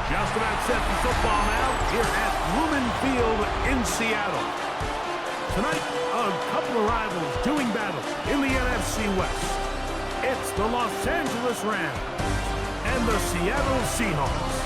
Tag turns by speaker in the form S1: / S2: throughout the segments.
S1: Just about set for football now here at Lumen Field in Seattle. Tonight, a couple of rivals doing battle in the NFC West. It's the Los Angeles Rams and the Seattle Seahawks.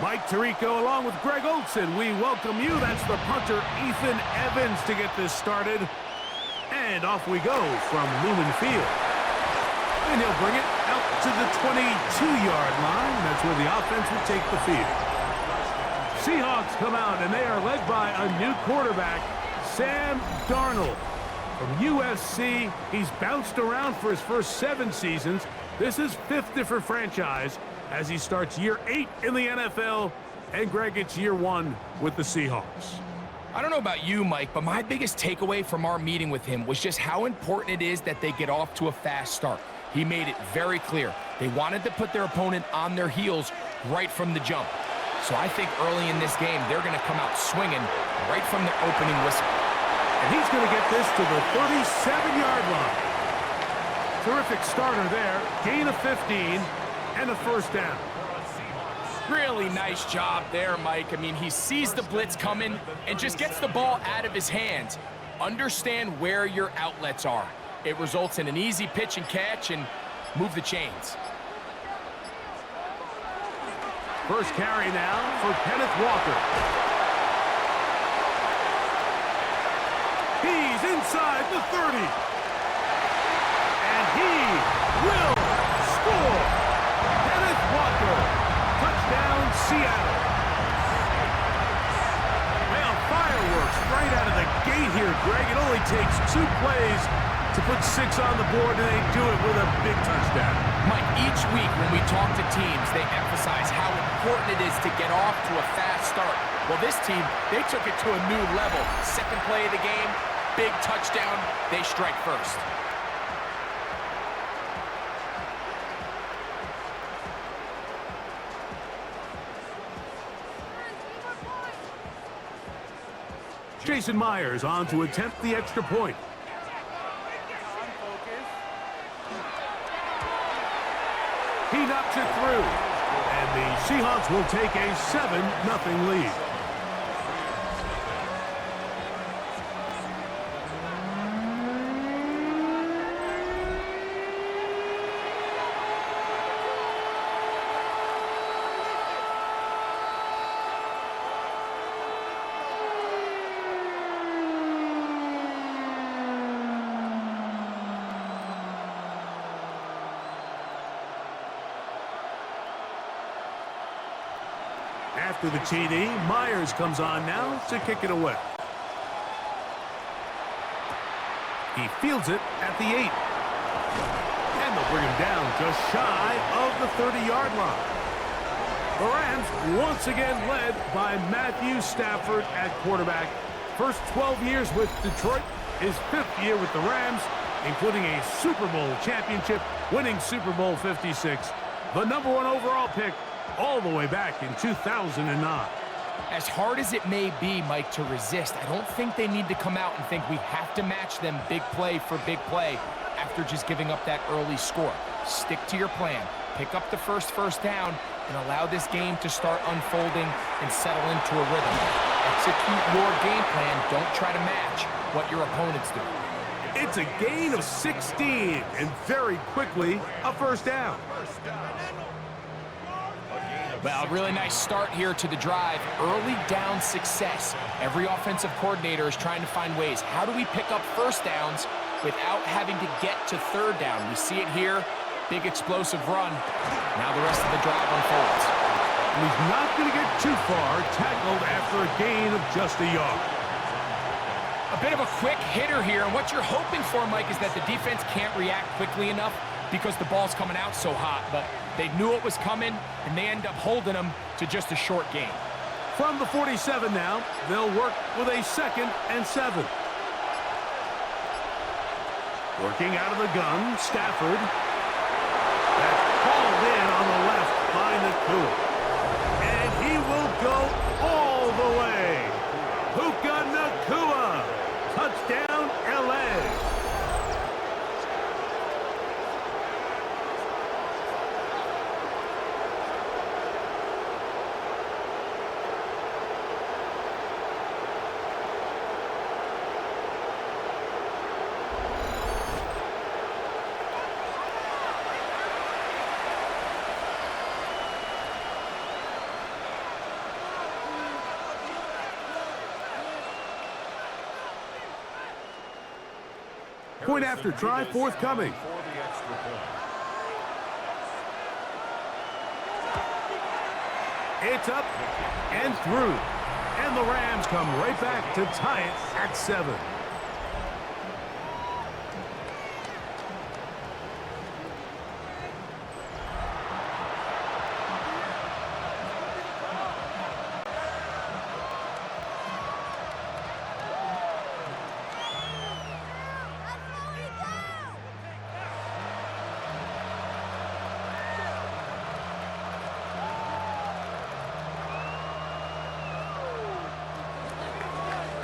S1: Mike Tirico along with Greg Olson. We welcome you. That's the punter, Ethan Evans, to get this started. And off we go from Lumen Field. And he'll bring it out to the 22-yard line. That's where the offense will take the field. Seahawks come out, and they are led by a new quarterback, Sam Darnold. From USC, he's bounced around for his first 7 seasons. This is 5th different franchise as he starts year 8 in the NFL. And Greg, it's year 1 with the Seahawks.
S2: I don't know about you, Mike, but my biggest takeaway from our meeting with him was just how important it is that they get off to a fast start. He made it very clear. They wanted to put their opponent on their heels right from the jump. So I think early in this game, they're going to come out swinging right from the opening whistle.
S1: And he's going to get this to the 37-yard line. Terrific starter there. Gain of 15 and a first down.
S2: Really nice job there, Mike. I mean, he sees the blitz coming and just gets the ball out of his hands. Understand where your outlets are. It results in an easy pitch and catch and move the chains.
S1: First carry now for Kenneth Walker. He's inside the 30. And he will score. Kenneth Walker. Touchdown, Seattle. Well, fireworks right out of the gate here, Greg. It only takes 2 plays to put 6 on the board, and they do it with a big touchdown.
S2: Mike, each week when we talk to teams, they emphasize how important it is to get off to a fast start. Well, this team, they took it to a new level. Second play of the game, big touchdown, they strike first.
S1: Jason Myers on to attempt the extra point. He knocks it through. And the Seahawks will take a 7-0 lead. After the TD, Myers comes on now to kick it away. He fields it at the 8. And they'll bring him down just shy of the 30-yard line. The Rams once again led by Matthew Stafford at quarterback. First 12 years with Detroit, his 5th year with the Rams, including a Super Bowl championship, winning Super Bowl 56. The #1 overall pick all the way back in 2009.
S2: As hard as it may be, Mike, to resist, I don't think they need to come out and think we have to match them big play for big play after just giving up that early score. Stick to your plan. Pick up the first down and allow this game to start unfolding and settle into a rhythm. Execute your game plan. Don't try to match what your opponent's doing.
S1: It's a gain of 16 and very quickly a first down.
S2: Well, really nice start here to the drive. Early down success. Every offensive coordinator is trying to find ways. How do we pick up first downs without having to get to third down? We see it here. Big explosive run. Now the rest of the drive unfolds.
S1: And he's not going to get too far, tackled after a gain of just a yard.
S2: A bit of a quick hitter here, and what you're hoping for, Mike, is that the defense can't react quickly enough because the ball's coming out so hot, but they knew it was coming, and they end up holding them to just a short gain.
S1: From the 47 now, they'll work with a 2nd and 7. Working out of the gun, Stafford. That's called in on the left by Nakua. And he will go all the way. Puka Nakua. Touchdown, L.A. Point after try forthcoming. It's up and through. And the Rams come right back to tie it at 7.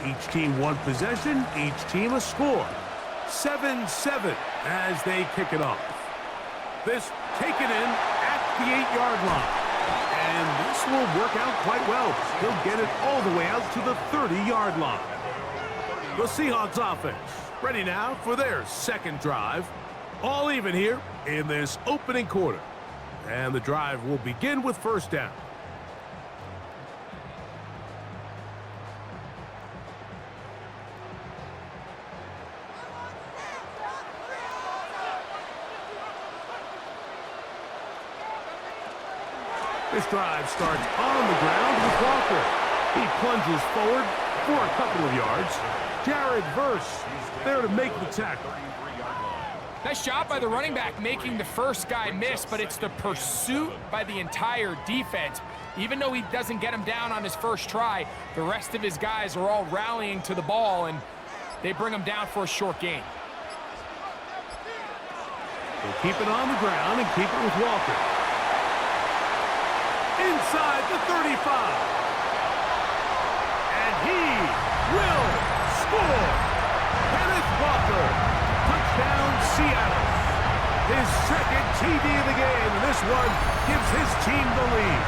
S1: Each team one possession, each team a score. 7-7 as they kick it off. This taken in at the 8-yard line. And this will work out quite well. He'll get it all the way out to the 30-yard line. The Seahawks offense ready now for their second drive. All even here in this opening quarter. And the drive will begin with first down. This drive starts on the ground with Walker. He plunges forward for a couple of yards. Jared Verse there to make the tackle.
S2: Nice job by the running back making the first guy miss, but it's the pursuit by the entire defense. Even though he doesn't get him down on his first try, the rest of his guys are all rallying to the ball, and they bring him down for a short gain.
S1: They'll keep it on the ground and keep it with Walker. Inside the 35. And he will score. Kenneth Walker. Touchdown, Seattle. His second TD of the game, and this one gives his team the lead.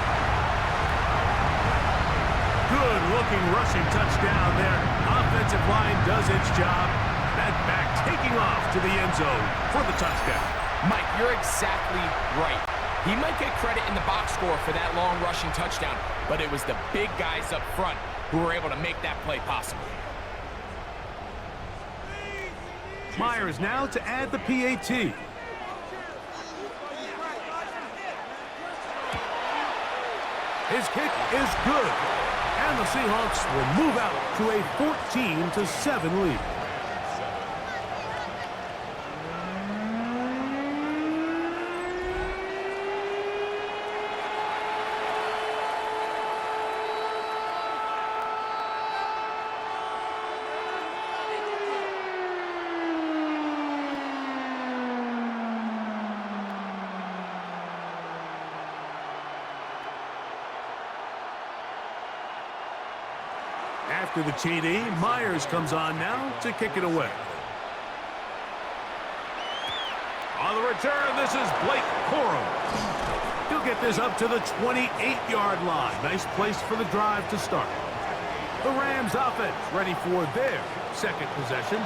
S1: Good-looking rushing touchdown there. Offensive line does its job. That back taking off to the end zone for the touchdown.
S2: Mike, you're exactly right. He might get credit in the box score for that long rushing touchdown, but it was the big guys up front who were able to make that play possible.
S1: Myers now to add the PAT. His kick is good, and the Seahawks will move out to a 14-7 lead. After the TD, Myers comes on now to kick it away. On the return, this is Blake Corum. He'll get this up to the 28-yard line. Nice place for the drive to start. The Rams offense ready for their second possession.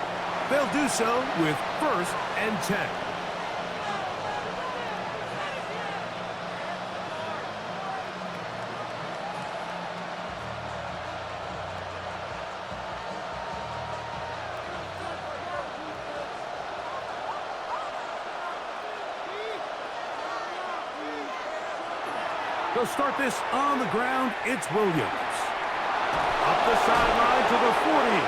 S1: They'll do so with 1st and 10. They'll start this on the ground. It's Williams. Up the sideline to the 40.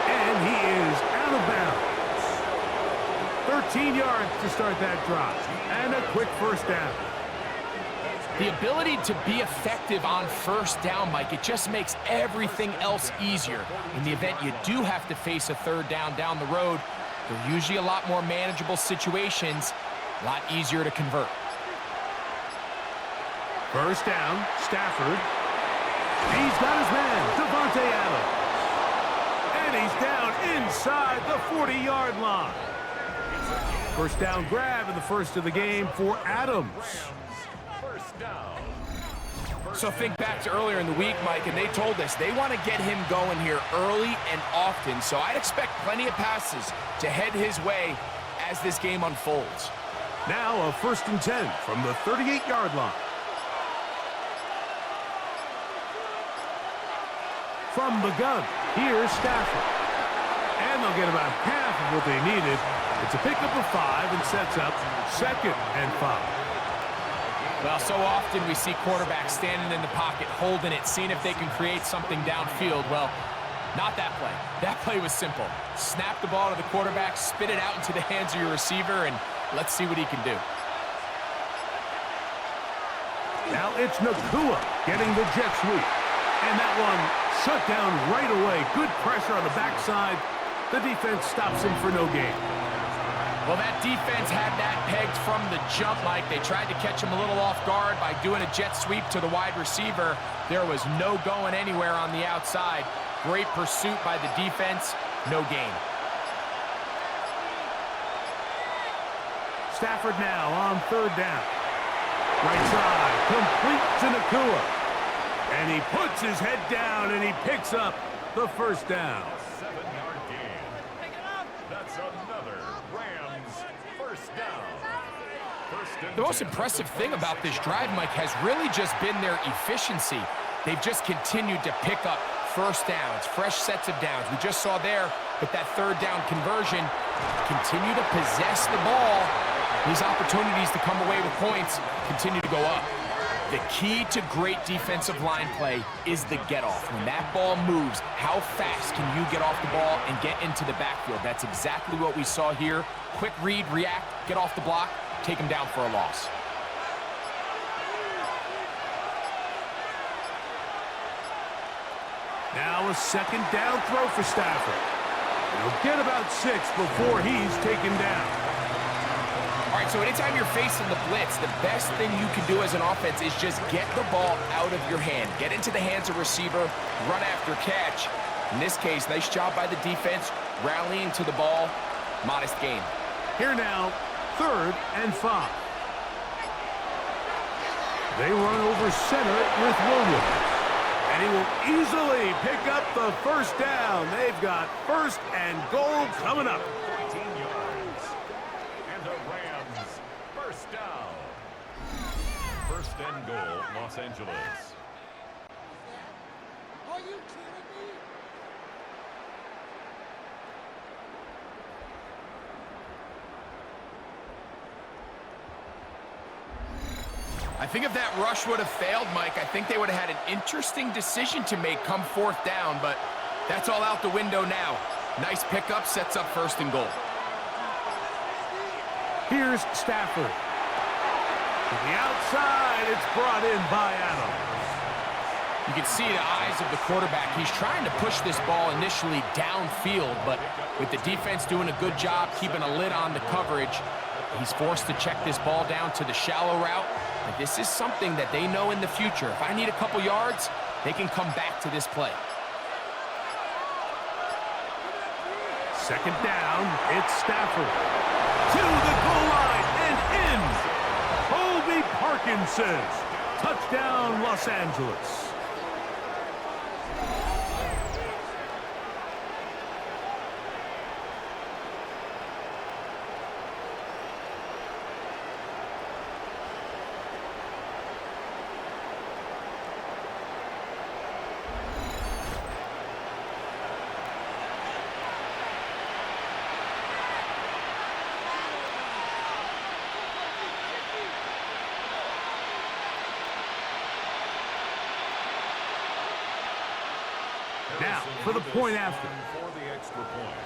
S1: And he is out of bounds. 13 yards to start that drive. And a quick first down.
S2: The ability to be effective on first down, Mike, it just makes everything else easier. In the event you do have to face a third down the road, they're usually a lot more manageable situations, a lot easier to convert.
S1: First down, Stafford. He's got his man, Devontae Adams. And he's down inside the 40-yard line. First down grab in the first of the game for Adams.
S2: So think back to earlier in the week, Mike, and they told us they want to get him going here early and often. So I'd expect plenty of passes to head his way as this game unfolds.
S1: Now a 1st and 10 from the 38-yard line. From the gun, here's Stafford. And they'll get about half of what they needed. It's a pickup of 5 and sets up 2nd and 5.
S2: Well, so often we see quarterbacks standing in the pocket, holding it, seeing if they can create something downfield. Well, not that play. That play was simple. Snap the ball to the quarterback, spit it out into the hands of your receiver, and let's see what he can do.
S1: Now it's Nakua getting the jet sweep. And that one shut down right away. Good pressure on the backside. The defense stops him for no gain.
S2: Well, that defense had that pegged from the jump, Mike. They tried to catch him a little off guard by doing a jet sweep to the wide receiver. There was no going anywhere on the outside. Great pursuit by the defense. No gain.
S1: Stafford now on 3rd down. Right side, complete to Nakua. And he puts his head down and he picks up the first down.
S3: 7-yard gain. That's another Rams first down.
S2: The most impressive thing about this drive, Mike, has really just been their efficiency. They've just continued to pick up first downs, fresh sets of downs. We just saw there with that 3rd down conversion, continue to possess the ball. These opportunities to come away with points continue to go up. The key to great defensive line play is the get-off. When that ball moves, how fast can you get off the ball and get into the backfield? That's exactly what we saw here. Quick read, react, get off the block, take him down for a loss.
S1: Now a 2nd down throw for Stafford. He'll get about 6 before he's taken down.
S2: All right, so anytime you're facing the blitz, the best thing you can do as an offense is just get the ball out of your hand. Get into the hands of receiver, run after catch. In this case, nice job by the defense, rallying to the ball. Modest gain.
S1: Here now, 3rd and 5. They run over center with Williams. And he will easily pick up the first down. They've got 1st and goal coming up.
S3: 14 yards. And the Rams first down. 1st and goal, Los Angeles.
S4: Are you kidding me?
S2: I think if that rush would have failed, Mike, I think they would have had an interesting decision to make come 4th down, but that's all out the window now. Nice pickup, sets up 1st and goal.
S1: Here's Stafford. To the outside, it's brought in by Adams.
S2: You can see the eyes of the quarterback. He's trying to push this ball initially downfield, but with the defense doing a good job keeping a lid on the coverage, he's forced to check this ball down to the shallow route. But this is something that they know in the future. If I need a couple yards, they can come back to this play.
S1: 2nd down, it's Stafford. To the goal line and in. Colby Parkinson. Touchdown, Los Angeles. out for the point after.
S3: For the extra point.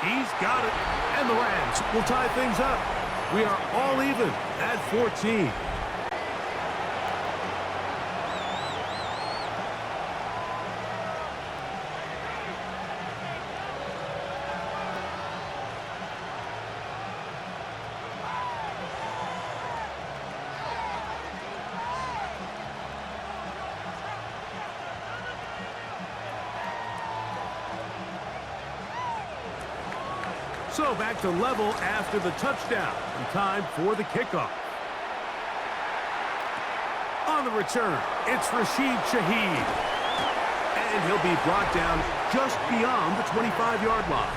S1: He's got it. And the Rams will tie things up. We are all even at 14. So back to level after the touchdown. And time for the kickoff. On the return, it's Rashid Shaheed. And he'll be brought down just beyond the 25-yard line.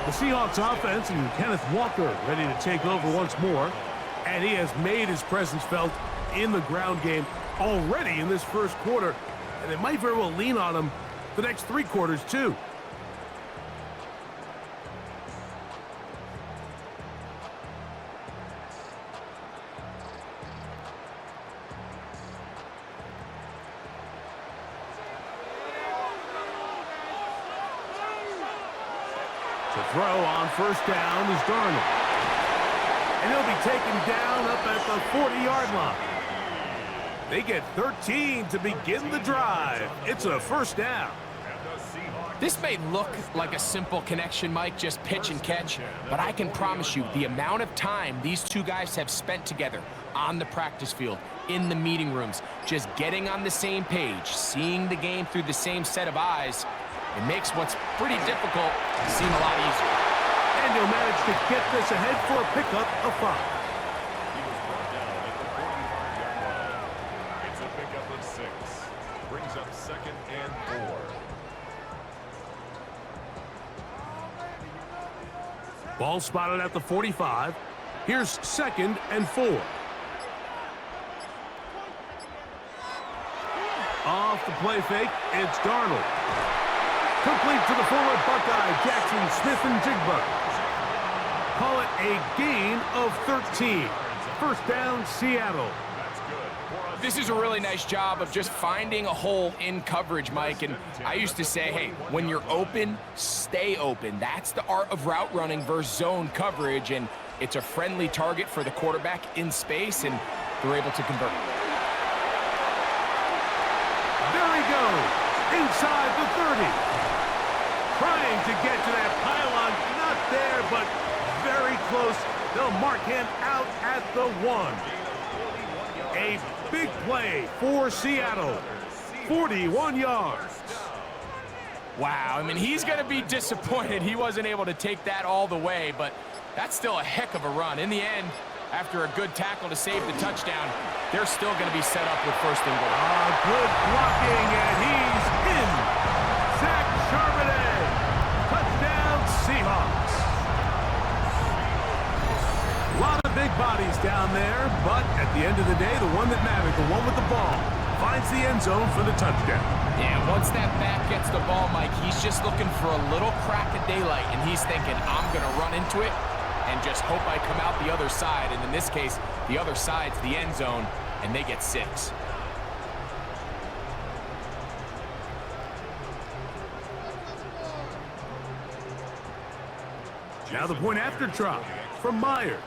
S1: The Seahawks offense and Kenneth Walker ready to take over once more. And he has made his presence felt in the ground game already in this first quarter. And it might very well lean on him the next 3 quarters, too. To throw on first down is Darnold. And he'll be taken down up at the 40-yard line. They get 13 to begin the drive. It's a first down.
S2: This may look like a simple connection, Mike, just pitch and catch, but I can promise you the amount of time these two guys have spent together on the practice field, in the meeting rooms, just getting on the same page, seeing the game through the same set of eyes, it makes what's pretty difficult seem a lot easier.
S1: And he'll manage to get this ahead for a pickup of 5.
S3: He was brought down at the 45-yard line. It's a pickup of 6. Brings up 2nd and 4.
S1: Ball spotted at the 45. Here's 2nd and 4. Off the play fake, it's Darnold. Complete to the forward Buckeye, Jackson Smith-Njigba. Call it a gain of 13. First down, Seattle.
S2: This is a really nice job of just finding a hole in coverage, Mike. And I used to say, hey, when you're open, stay open. That's the art of route running versus zone coverage. And it's a friendly target for the quarterback in space, and they're able to convert.
S1: There he goes, inside the 30. Trying to get to that pylon, not there, but very close. They'll mark him out at the 1. A big play for Seattle. 41 yards.
S2: Wow, I mean, he's going to be disappointed he wasn't able to take that all the way, but that's still a heck of a run. In the end, after a good tackle to save the touchdown, they're still going to be set up with 1st and goal.
S1: Good blocking, and he's in. Zach Charbonnet. Touchdown, Seahawks. A lot of big bodies down there, but at the end of the day, the one that mattered, the one with the ball, finds the end zone for the touchdown.
S2: Yeah, once that back gets the ball, Mike, he's just looking for a little crack of daylight, and he's thinking, I'm going to run into it and just hope I come out the other side. And in this case, the other side's the end zone, and they get 6.
S1: Now the point after try from Myers.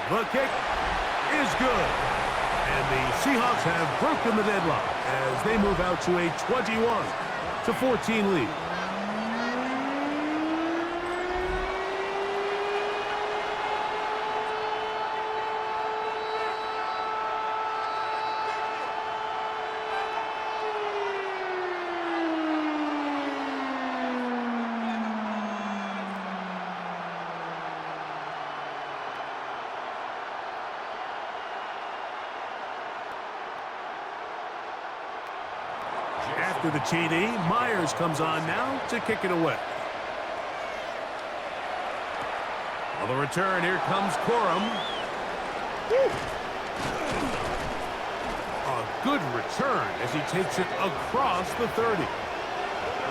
S1: The kick is good. And the Seahawks have broken the deadlock as they move out to a 21-14 lead. After the TD, Myers comes on now to kick it away. On the return, here comes Corum. A good return as he takes it across the 30.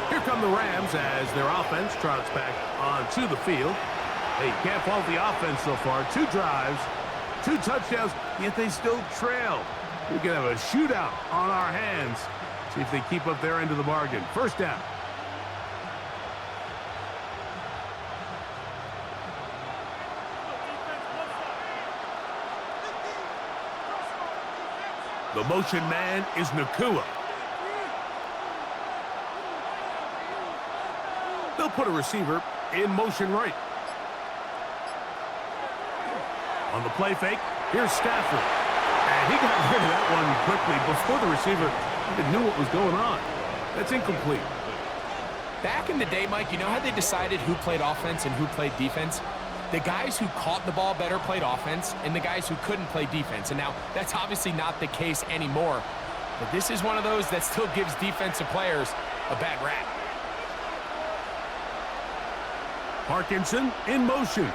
S1: Here come the Rams as their offense trots back onto the field. Hey, you can't fault the offense so far. 2 drives, 2 touchdowns, yet they still trail. We could have a shootout on our hands. See if they keep up their end of the bargain. First down. The motion man is Nakua. They'll put a receiver in motion right. On the play fake, here's Stafford. And he got rid of that one quickly before the receiver even knew what was going on. That's incomplete.
S2: Back in the day, Mike, you know how they decided who played offense and who played defense? The guys who caught the ball better played offense, and the guys who couldn't play defense. And now, that's obviously not the case anymore. But this is one of those that still gives defensive players a bad rap.
S1: Parkinson in motion.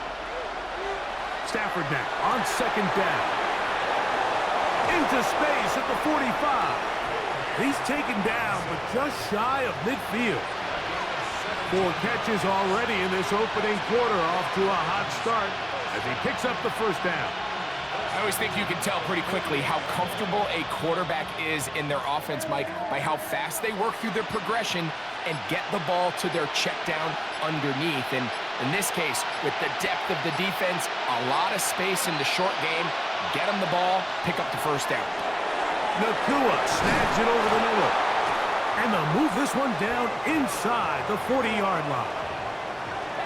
S1: Stafford now on second down. Into space at the 45. He's taken down, but just shy of midfield. 4 catches already in this opening quarter, off to a hot start as he picks up the first down.
S2: I always think you can tell pretty quickly how comfortable a quarterback is in their offense, Mike, by how fast they work through their progression and get the ball to their check down underneath. And in this case, with the depth of the defense, a lot of space in the short game, get them the ball, pick up the first down.
S1: Nakua snags it over the middle. And they'll move this one down inside the 40-yard line.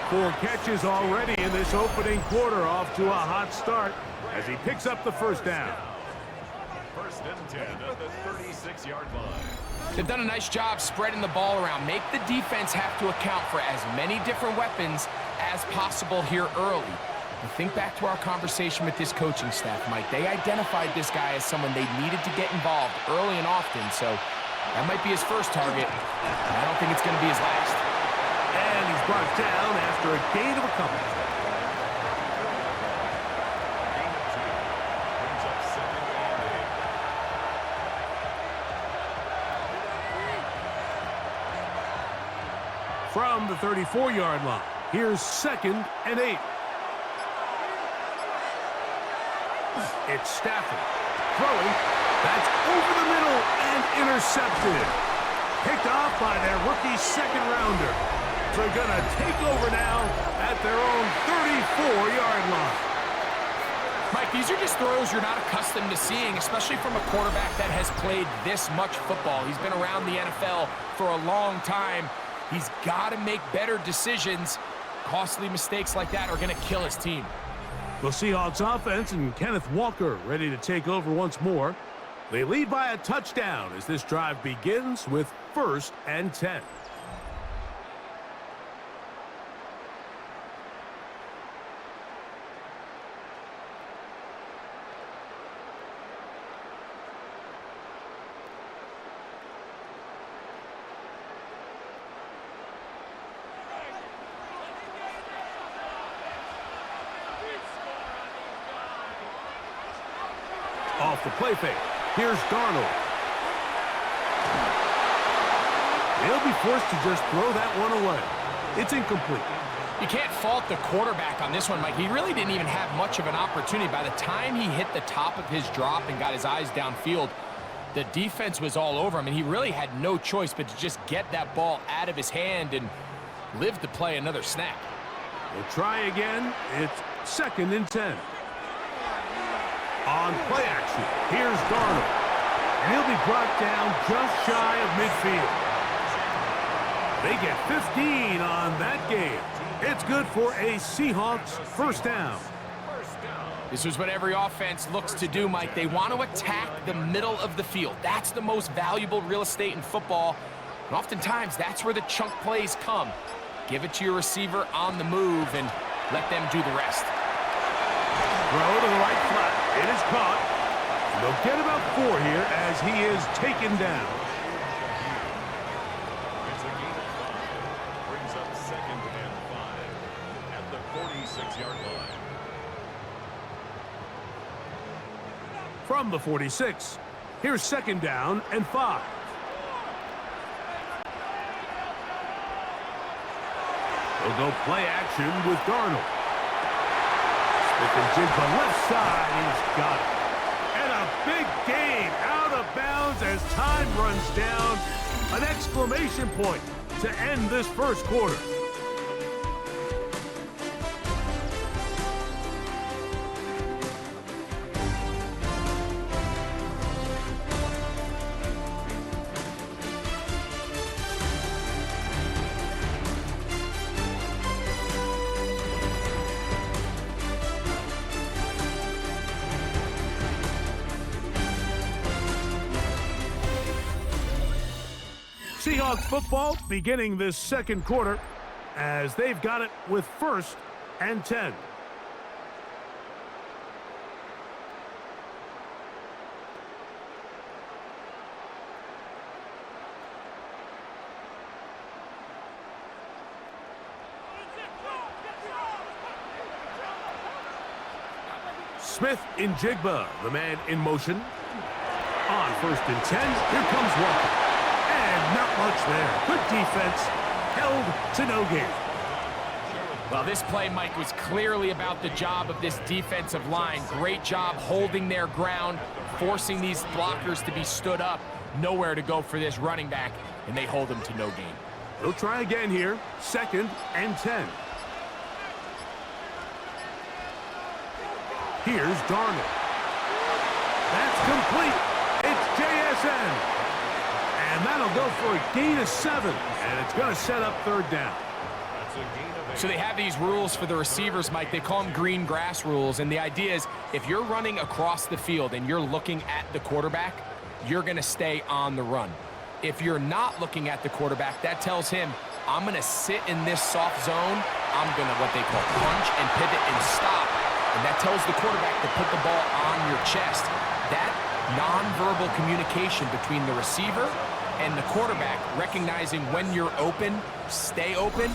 S1: 4 catches already in this opening quarter, off to a hot start as he picks up the first down.
S3: First and 10 at the 36-yard line.
S2: They've done a nice job spreading the ball around. Make the defense have to account for as many different weapons as possible here early. And think back to our conversation with this coaching staff, Mike. They identified this guy as someone they needed to get involved early and often, so that might be his first target. I don't think it's going to be his last.
S1: And he's brought down after a gain of a couple.
S3: Gain of 2. Brings up second and 8.
S1: From the 34-yard line, here's second and 8. It's Stafford throwing. That's over the middle and intercepted. Picked off by their rookie second-rounder. They're going to take over now at their own 34-yard line.
S2: Mike, these are just throws you're not accustomed to seeing, especially from a quarterback that has played this much football. He's been around the NFL for a long time. He's got to make better decisions. Costly mistakes like that are going to kill his team.
S1: The Seahawks offense and Kenneth Walker ready to take over once more. They lead by a touchdown as this drive begins with 1st and 10. Off the play fake. Here's Darnold. He'll be forced to just throw that one away. It's incomplete.
S2: You can't fault the quarterback on this one, Mike. He really didn't even have much of an opportunity. By the time he hit the top of his drop and got his eyes downfield, the defense was all over him, and he really had no choice but to just get that ball out of his hand and live to play another snap.
S1: We'll try again. It's 2nd and 10. On play action, here's Darnold. And he'll be brought down just shy of midfield. They get 15 on that game. It's good for a Seahawks first down.
S2: This is what every offense looks to do, Mike. They want to attack the middle of the field. That's the most valuable real estate in football. And oftentimes, that's where the chunk plays come. Give it to your receiver on the move and let them do the rest.
S1: Throw to the right flat. It is caught. They'll get about 4 here as he is taken down.
S3: It's a gain of 5. Brings up 2nd and 5 at the 46-yard line.
S1: From the 46, here's 2nd down and 5. They'll go play action with Darnold. Smith-Njigba left side. He's got it. And a big gain out of bounds as time runs down. An exclamation point to end this first quarter. Seahawks football beginning this second quarter as they've got it with 1st and 10. Smith-Njigba, the man in motion. On 1st and 10, here comes Walker. And not much there. Good defense. Held to no gain.
S2: Well, this play, Mike, was clearly about the job of this defensive line. Great job holding their ground, forcing these blockers to be stood up. Nowhere to go for this running back, and they hold him to no gain.
S1: They'll try again here. 2nd and 10. Here's Darnold. That's complete. It's JSN. And that'll go for a gain of 7. And it's going to set up 3rd down.
S2: So they have these rules for the receivers, Mike. They call them green grass rules. And the idea is if you're running across the field and you're looking at the quarterback, you're going to stay on the run. If you're not looking at the quarterback, that tells him, I'm going to sit in this soft zone. I'm going to what they call punch and pivot and stop. And that tells the quarterback to put the ball on your chest. That nonverbal communication between the receiver and the quarterback, recognizing when you're open, stay open,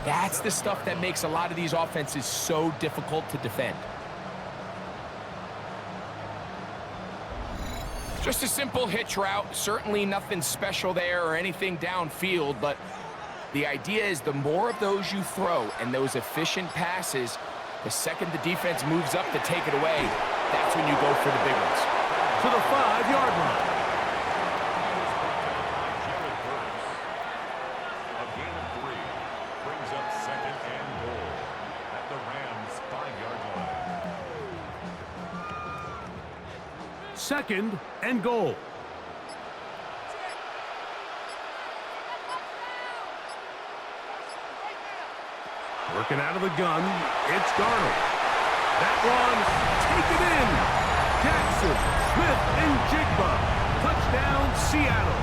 S2: that's the stuff that makes a lot of these offenses so difficult to defend. Just a simple hitch route, certainly nothing special there or anything downfield, but the idea is the more of those you throw and those efficient passes, the second the defense moves up to take it away, that's when you go for the big ones.
S1: To the 5-yard line.
S3: A gain of 3 brings up 2nd and goal at the Rams' 5-yard line.
S1: 2nd and goal. Working out of the gun, it's Darnold. That one, take it in. Jackson, Smith-Njigba. Touchdown, Seattle.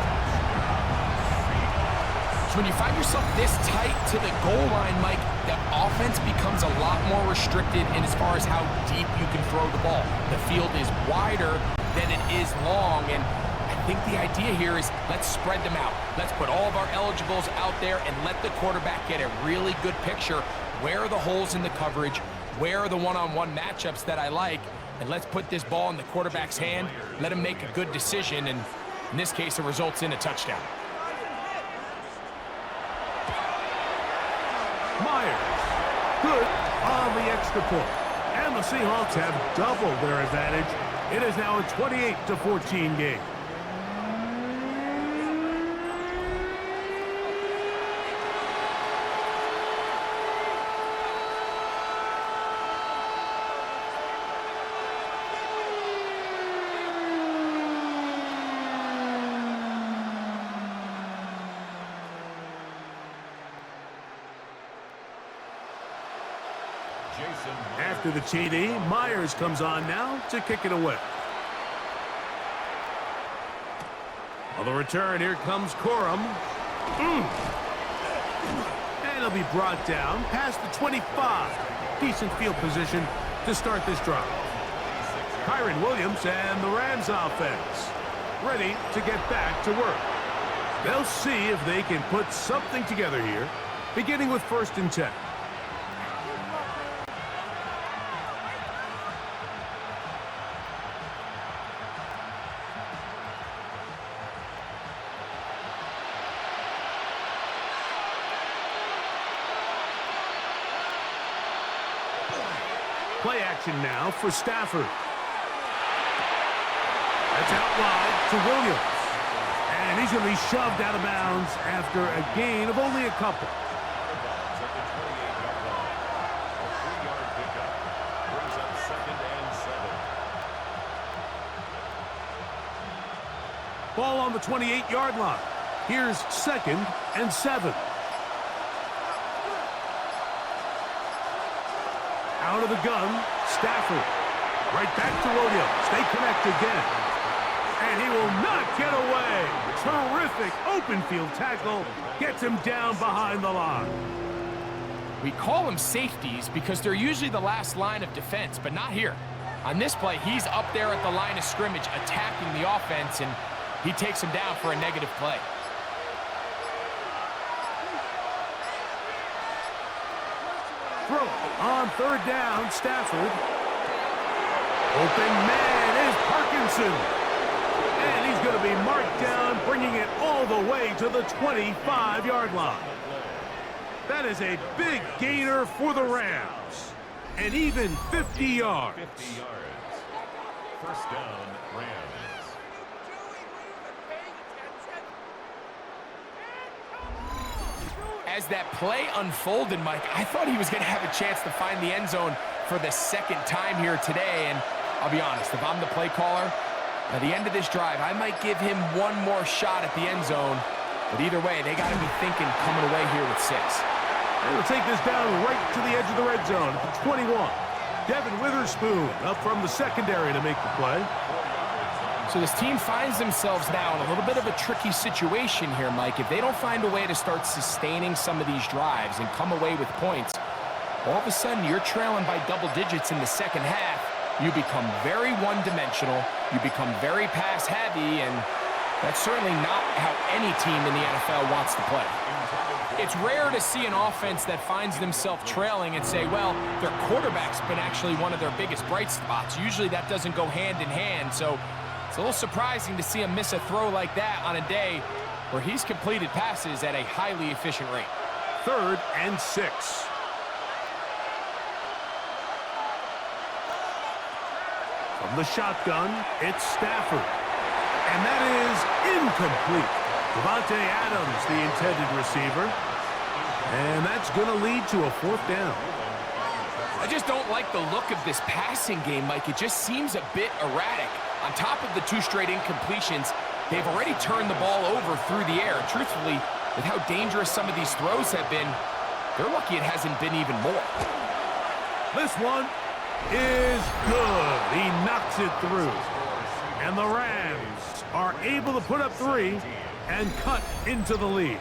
S2: So when you find yourself this tight to the goal line, Mike, the offense becomes a lot more restricted in as far as how deep you can throw the ball. The field is wider than it is long, and I think the idea here is let's spread them out. Let's put all of our eligibles out there and let the quarterback get a really good picture. Where are the holes in the coverage? Where are the one-on-one matchups that I like? And let's put this ball in the quarterback's hand, let him make a good decision, and in this case, it results in a touchdown.
S1: Myers, good on the extra point. And the Seahawks have doubled their advantage. It is now a 28-14 game. After the TD, Myers comes on now to kick it away. On the return, here comes Corum. And he'll be brought down past the 25. Decent field position to start this drive. Kyron Williams and the Rams offense ready to get back to work. They'll see if they can put something together here, beginning with 1st and 10. Play action now for Stafford. That's out wide to Williams. And he's going to be shoved out of bounds after a gain of only a couple. Ball on the 28-yard line. Here's 2nd and 7. Out of the gun, Stafford. Right back to Williams. They connect again. And he will not get away. Terrific open field tackle. Gets him down behind the line.
S2: We call them safeties because they're usually the last line of defense, but not here. On this play, he's up there at the line of scrimmage attacking the offense, and he takes him down for a negative play.
S1: Throw on 3rd down, Stafford. Open man is Parkinson. And he's going to be marked down, bringing it all the way to the 25-yard line. That is a big gainer for the Rams. And even 50 yards.
S3: 50 yards. First down, Rams.
S2: As that play unfolded, Mike, I thought he was going to have a chance to find the end zone for the 2nd time here today. And I'll be honest, if I'm the play caller, at the end of this drive, I might give him one more shot at the end zone. But either way, they got to be thinking coming away here with 6.
S1: And we'll take this down right to the edge of the red zone at the 21. Devin Witherspoon up from the secondary to make the play.
S2: So this team finds themselves now in a little bit of a tricky situation here, Mike. If they don't find a way to start sustaining some of these drives and come away with points, all of a sudden you're trailing by double digits in the 2nd half. You become very one-dimensional. You become very pass-heavy, and that's certainly not how any team in the NFL wants to play. It's rare to see an offense that finds themselves trailing and say, well, their quarterback's been actually one of their biggest bright spots. Usually that doesn't go hand in hand, so it's a little surprising to see him miss a throw like that on a day where he's completed passes at a highly efficient rate.
S1: 3rd and 6. From the shotgun, it's Stafford. And that is incomplete. Devontae Adams, the intended receiver. And that's going to lead to a 4th down.
S2: I just don't like the look of this passing game, Mike. It just seems a bit erratic. On top of the 2 straight incompletions, they've already turned the ball over through the air. Truthfully, with how dangerous some of these throws have been, they're lucky it hasn't been even more.
S1: This one is good. He knocks it through. And the Rams are able to put up 3 and cut into the lead.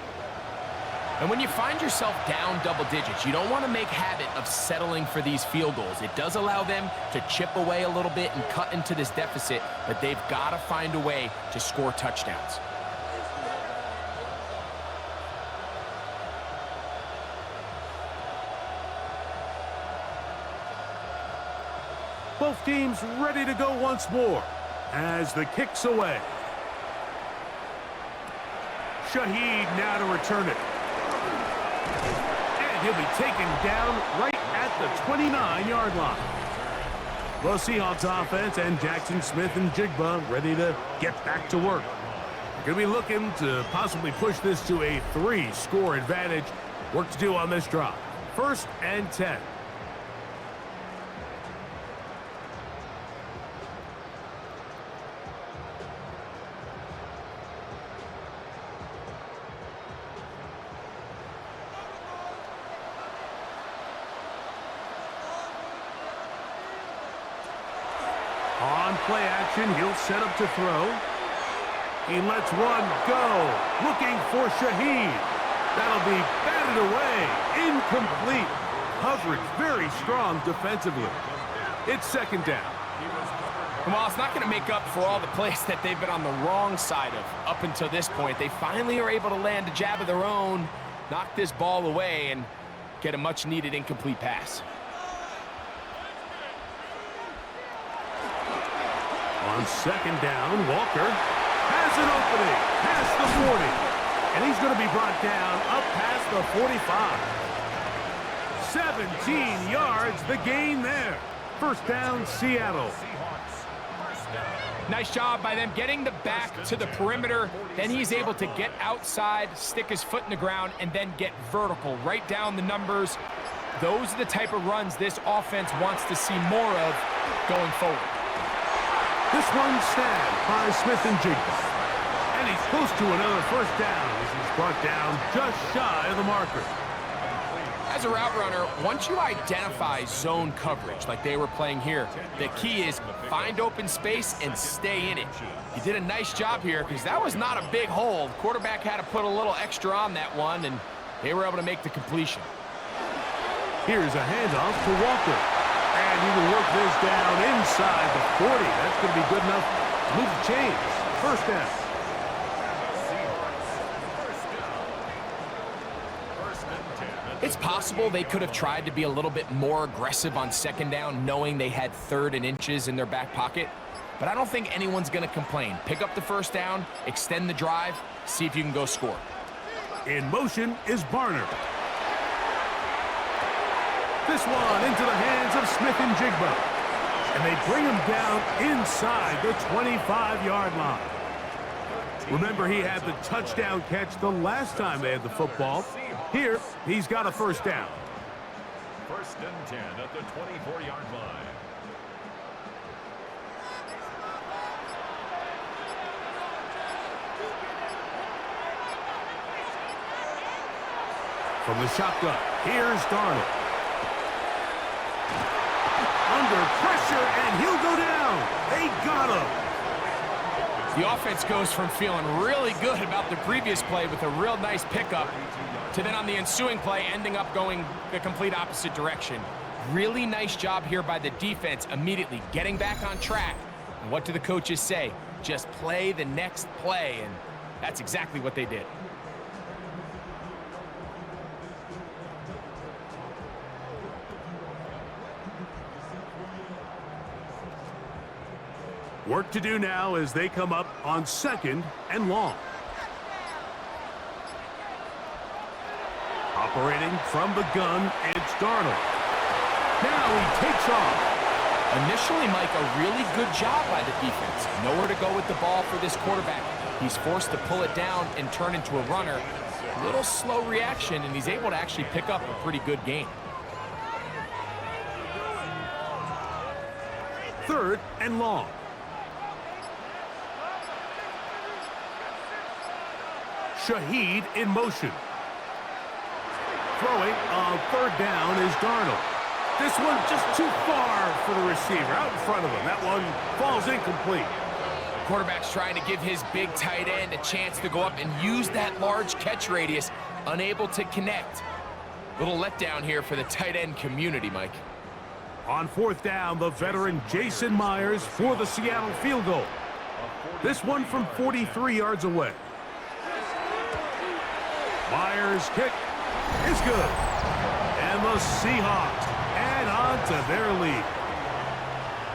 S2: And when you find yourself down double digits, you don't want to make habit of settling for these field goals. It does allow them to chip away a little bit and cut into this deficit, but they've got to find a way to score touchdowns.
S1: Both teams ready to go once more as the kick's away. Shaheed now to return it. And he'll be taken down right at the 29-yard line. The Seahawks offense and Jackson Smith and Jigba ready to get back to work. They're going to be looking to possibly push this to a 3-score advantage. Work to do on this drive. 1st and 10. On play action, he'll set up to throw. He lets one go. Looking for Shaheed. That'll be batted away. Incomplete. Coverage very strong defensively. It's 2nd down.
S2: And while it's not going to make up for all the plays that they've been on the wrong side of up until this point, they finally are able to land a jab of their own, knock this ball away, and get a much-needed incomplete pass.
S1: On 2nd down, Walker has an opening past the 40. And he's going to be brought down up past the 45. 17 yards, the gain there. First down, Seattle.
S2: Nice job by them getting the back to the perimeter. Then he's able to get outside, stick his foot in the ground, and then get vertical, right down the numbers. Those are the type of runs this offense wants to see more of going forward.
S1: This one snagged by Smith and Jigba. And he's close to another first down as he's brought down just shy of the marker.
S2: As a route runner, once you identify zone coverage like they were playing here, the key is find open space and stay in it. He did a nice job here because that was not a big hole. The quarterback had to put a little extra on that one, and they were able to make the completion.
S1: Here's a handoff to Walker. And he will work this down inside the 40. That's going to be good enough to move the chains. First down.
S2: It's possible they could have tried to be a little bit more aggressive on second down, knowing they had 3rd and inches in their back pocket. But I don't think anyone's going to complain. Pick up the first down, extend the drive, see if you can go score.
S1: In motion is Barner. This one into the hands of Smith and Jigba. And they bring him down inside the 25-yard line. Remember, he had the touchdown catch the last time they had the football. Here, he's got a first down.
S3: First and 10 at the 24-yard line.
S1: From the shotgun, here's Darnold. Under pressure, and he'll go down. They got him.
S2: The offense goes from feeling really good about the previous play with a real nice pickup to then on the ensuing play ending up going the complete opposite direction. Really nice job here by the defense immediately getting back on track. And what do the coaches say? Just play the next play, and that's exactly what they did.
S1: Work to do now as they come up on 2nd and long. Operating from the gun, it's Darnold. Now he takes off.
S2: Initially, Mike, a really good job by the defense. Nowhere to go with the ball for this quarterback. He's forced to pull it down and turn into a runner. A little slow reaction, and he's able to actually pick up a pretty good game.
S1: 3rd and long. Shaheed in motion. Throwing on 3rd down is Darnold. This one just too far for the receiver. Out in front of him. That one falls incomplete.
S2: Quarterback's trying to give his big tight end a chance to go up and use that large catch radius. Unable to connect. Little letdown here for the tight end community, Mike.
S1: On 4th down, the veteran Jason Myers for the Seattle field goal. This one from 43 yards away. Myers' kick is good. And the Seahawks add on to their lead.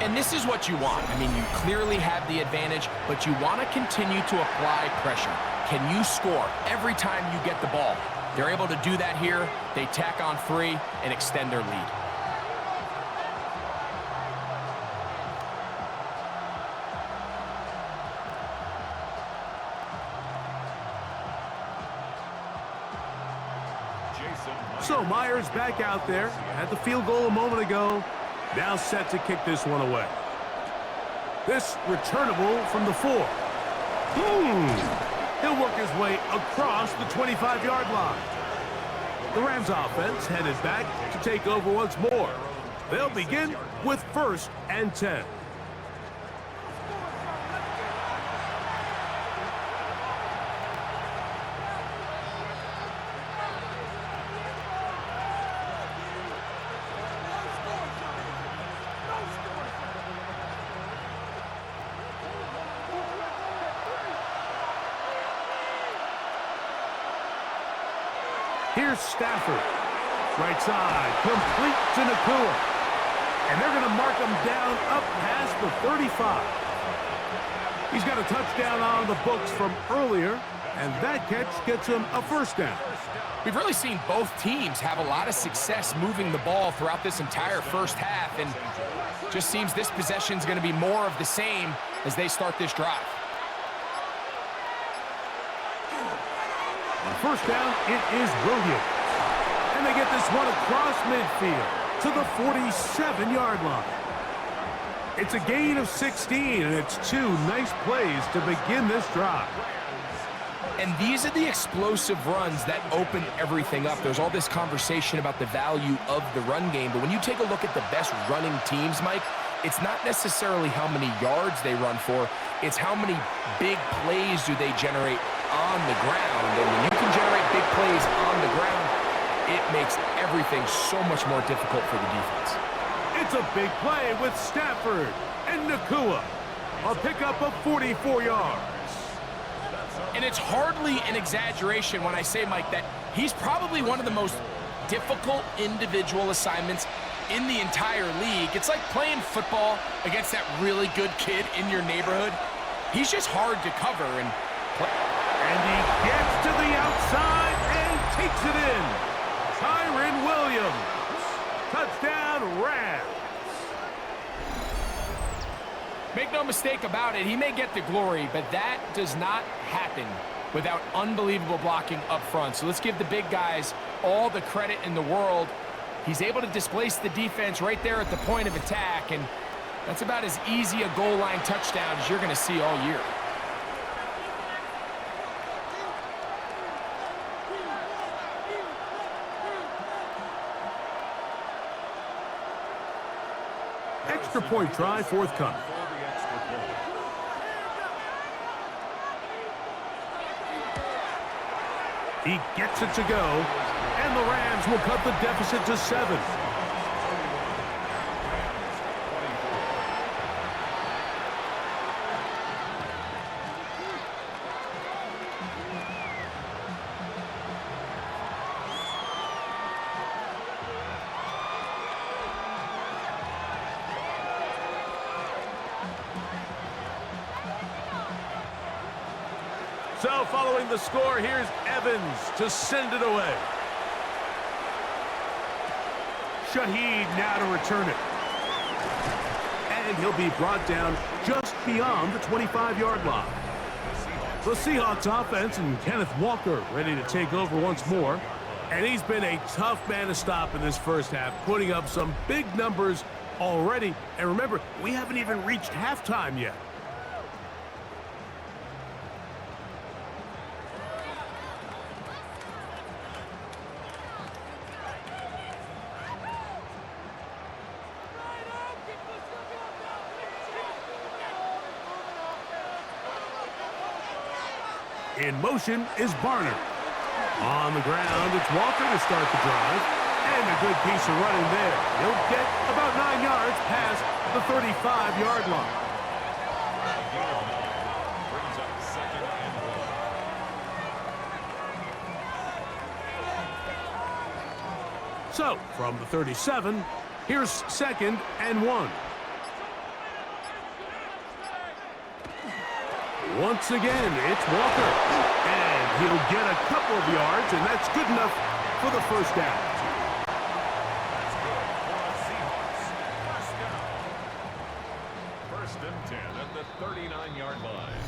S2: And this is what you want. I mean, you clearly have the advantage, but you want to continue to apply pressure. Can you score every time you get the ball? They're able to do that here. They tack on 3 and extend their lead.
S1: So Myers back out there. Had the field goal a moment ago. Now set to kick this one away. This returnable from the 4. He'll work his way across the 25-yard line. The Rams offense headed back to take over once more. They'll begin with 1st and 10. Here's Stafford. Right side, complete to Nakua. And they're going to mark him down up past the 35. He's got a touchdown on the books from earlier, and that catch gets him a first down.
S2: We've really seen both teams have a lot of success moving the ball throughout this entire first half, and Just seems this possession is going to be more of the same as they start this drive.
S1: On first down, it is Williams. And they get this one across midfield to the 47-yard line. It's a gain of 16, and it's two nice plays to begin this drive.
S2: And these are the explosive runs that open everything up. There's all this conversation about the value of the run game, but when you take a look at the best running teams, Mike, it's not necessarily how many yards they run for, it's how many big plays do they generate on the ground. And when you can generate big plays on the ground, it makes everything so much more difficult for the defense.
S1: It's a big play with Stafford and Nakua. A pickup of 44 yards.
S2: And it's hardly an exaggeration when I say, Mike, that he's probably one of the most difficult individual assignments in the entire league. It's like playing football against that really good kid in your neighborhood. He's just hard to cover. And
S1: he gets to the outside and takes it in. Tyron Williams. Touchdown, Rams.
S2: Make no mistake about it, he may get the glory, but that does not happen without unbelievable blocking up front. So let's give the big guys all the credit in the world. He's able to displace the defense right there at the point of attack, and that's about as easy a goal line touchdown as you're going to see all year.
S1: Extra point try forthcoming. He gets it to go, and the Rams will cut the deficit to 7. So following the score, here's Evans to send it away. Shaheed now to return it. And he'll be brought down just beyond the 25-yard line. The Seahawks offense and Kenneth Walker ready to take over once more. And he's been a tough man to stop in this first half, putting up some big numbers already. And remember, we haven't even reached halftime yet. In motion is Barner. On the ground, it's Walker to start the drive. And a good piece of running there. He'll get about 9 yards past the 35-yard line.
S3: Brings up second and 1.
S1: So, from the 37, here's second and 1. Once again, it's Walker. And he'll get a couple of yards, and that's good enough for the first down.
S3: That's good for the Seahawks. First down. First and 10 at the 39-yard line.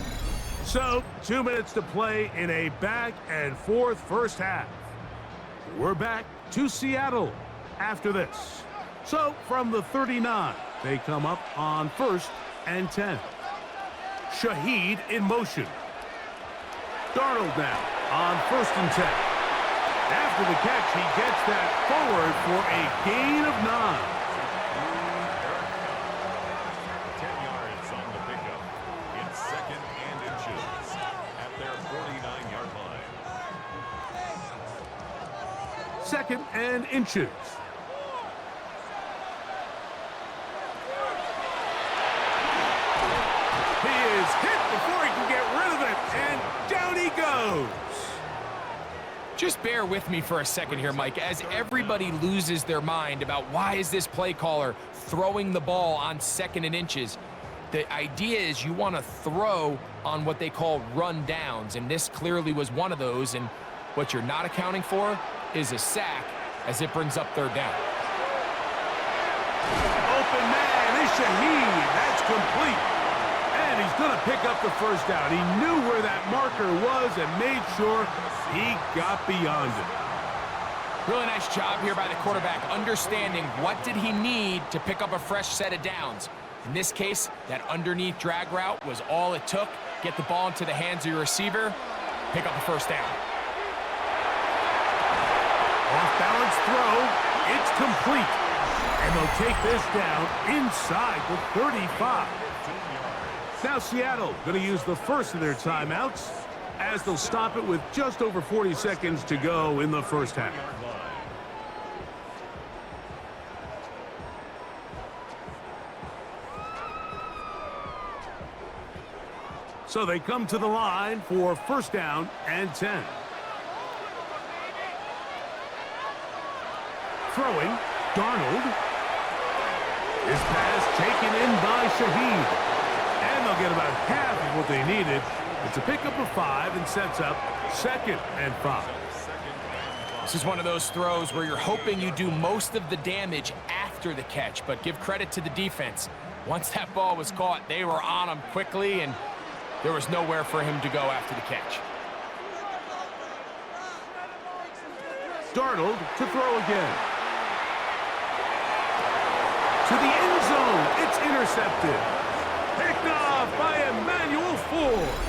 S1: So, 2 minutes to play in a back-and-forth first half. We're back to Seattle after this. So, from the 39, they come up on first and 10. Shaheed in motion. Darnold now on first and 10. After the catch, he gets that forward for a gain of 9.
S3: 10 yards on the pickup. It's second and inches at their 49-yard line.
S1: Second and inches. Hit before he can get rid of it, and down he goes.
S2: Just bear with me for a second here, Mike, as everybody loses their mind about why is this play caller throwing the ball on second and inches. The idea is you want to throw on what they call run downs, and this clearly was one of those, and what you're not accounting for is a sack as it brings up third down.
S1: Open man is Shaheed. That's complete. And he's going to pick up the first down. He knew where that marker was and made sure he got beyond it.
S2: Really nice job here by the quarterback, understanding what did he need to pick up a fresh set of downs. In this case, that underneath drag route was all it took. Get the ball into the hands of your receiver, pick up the first down.
S1: Off-balance throw. It's complete. And they'll take this down inside the 35. Now Seattle going to use the first of their timeouts as they'll stop it with just over 40 seconds to go in the first half. So they come to the line for first down and 10. Throwing, Darnold. His pass taken in by Shaheed. And they'll get about half of what they needed. It's a pickup of 5 and sets up 2nd and 5.
S2: This is one of those throws where you're hoping you do most of the damage after the catch, but give credit to the defense. Once that ball was caught, they were on him quickly, and there was nowhere for him to go after the catch.
S1: Darnold to throw again. To the end zone. It's intercepted. Picked off by Emmanuel Forbes.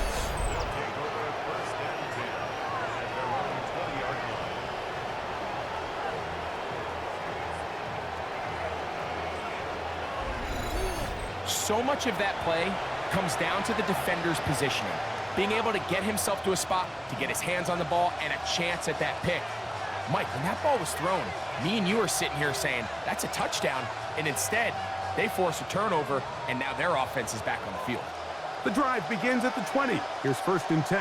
S2: So much of that play comes down to the defender's positioning. Being able to get himself to a spot, to get his hands on the ball, and a chance at that pick. Mike, when that ball was thrown, me and you are sitting here saying, that's a touchdown, and instead, they force a turnover, and now their offense is back on the field.
S1: The drive begins at the 20. Here's 1st and 10.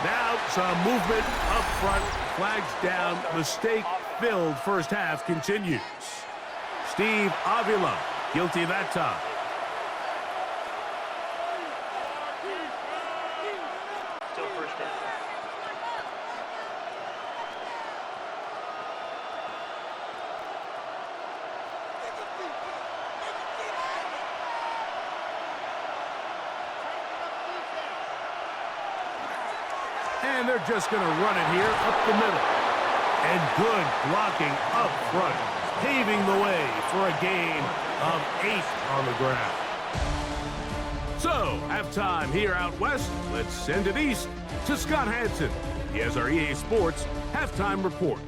S1: Now some movement up front, flags down, mistake-filled first half continues. Steve Avila, guilty that time.
S4: Still first down.
S1: And they're just going to run it here up the middle. And good blocking up front, paving the way for a gain of 8 on the ground. So, halftime here out west. Let's send it east to Scott Hansen. He has our EA Sports halftime report.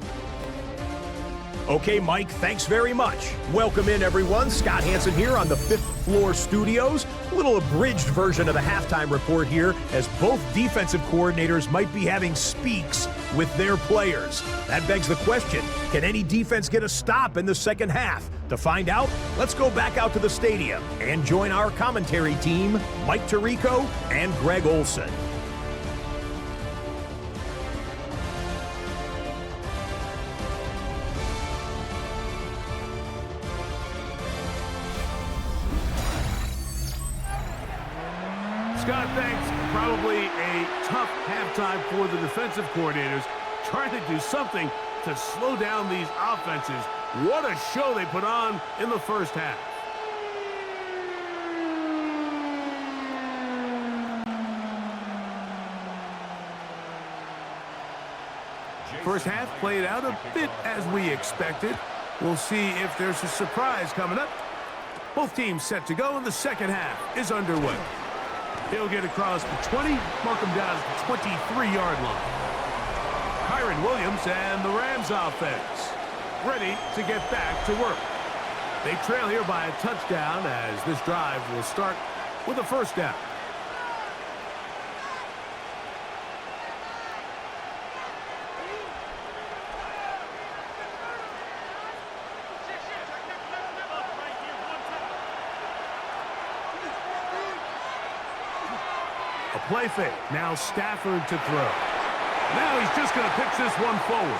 S5: Okay, Mike, thanks very much. Welcome in, everyone. Scott Hansen here on the 5th floor studios. A little abridged version of the halftime report here, as both defensive coordinators might be having speaks with their players. That begs the question, can any defense get a stop in the second half? To find out, let's go back out to the stadium and join our commentary team, Mike Tirico and Greg Olson.
S1: Scott, thanks. Probably a tough halftime for the defensive coordinators, trying to do something to slow down these offenses. What a show they put on in the first half. First half played out a bit as we expected. We'll see if there's a surprise coming up. Both teams set to go, and the second half is underway. He'll get across the 20, mark him down at the 23-yard line. Kyron Williams and the Rams offense ready to get back to work. They trail here by a touchdown as this drive will start with a first down. A play fake. Now Stafford to throw. Now he's just going to pitch this one forward.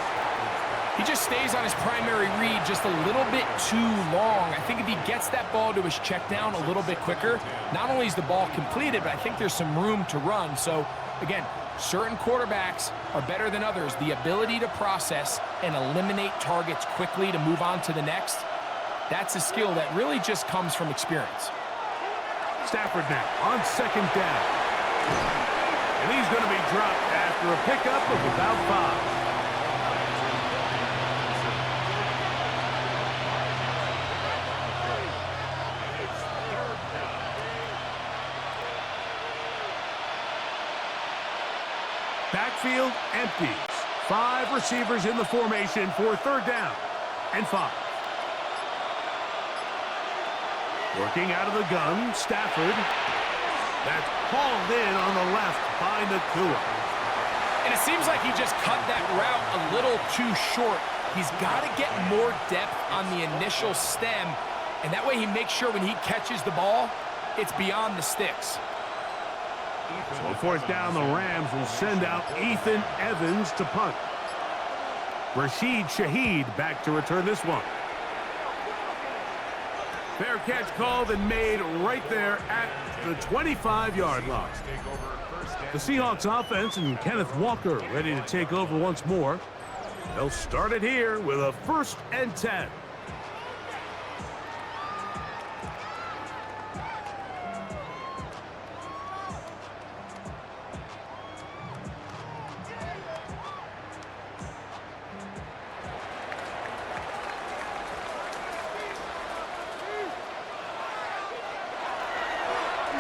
S2: He just stays on his primary read just a little bit too long. I think if he gets that ball to his check down a little bit quicker, not only is the ball completed, but I think there's some room to run. So, again, certain quarterbacks are better than others. The ability to process and eliminate targets quickly to move on to the next, That's a skill that really just comes from experience.
S1: Stafford now on second down. And he's going to be dropped after a pickup of about 5. Backfield empties. 5 receivers in the formation for third down and 5. Working out of the gun, Stafford. That's hauled in on the left by Nakua.
S2: And it seems like he just cut that route a little too short. He's got to get more depth on the initial stem, and that way he makes sure when he catches the ball, it's beyond the sticks.
S1: So fourth down, the Rams will send out Ethan Evans to punt. Rashid Shaheed back to return this one. Fair catch called and made right there at the 25-yard line. The Seahawks offense and Kenneth Walker ready to take over once more. They'll start it here with a 1st and 10.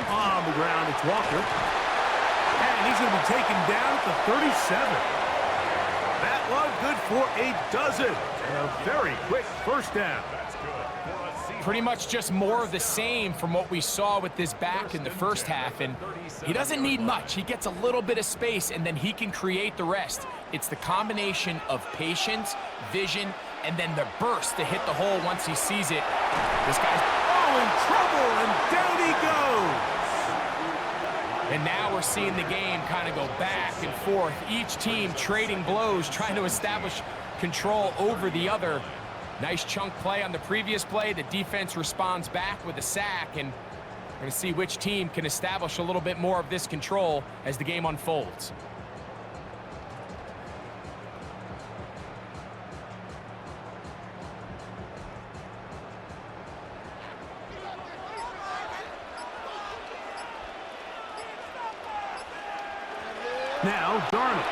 S1: On the ground, it's Walker. And he's going to be taken down at the 37. That one good for a dozen. And a very quick 1st down.
S2: Pretty much just more of the same from what we saw with this back in the first half. And he doesn't need much. He gets a little bit of space, and then he can create the rest. It's the combination of patience, vision, and then the burst to hit the hole once he sees it. This guy's
S1: in trouble, and down he goes.
S2: And now we're seeing the game kind of go back and forth. Each team trading blows, trying to establish control over the other. Nice chunk play on the previous play. The defense responds back with a sack, and we're going to see which team can establish a little bit more of this control as the game unfolds.
S1: Now, Darnold.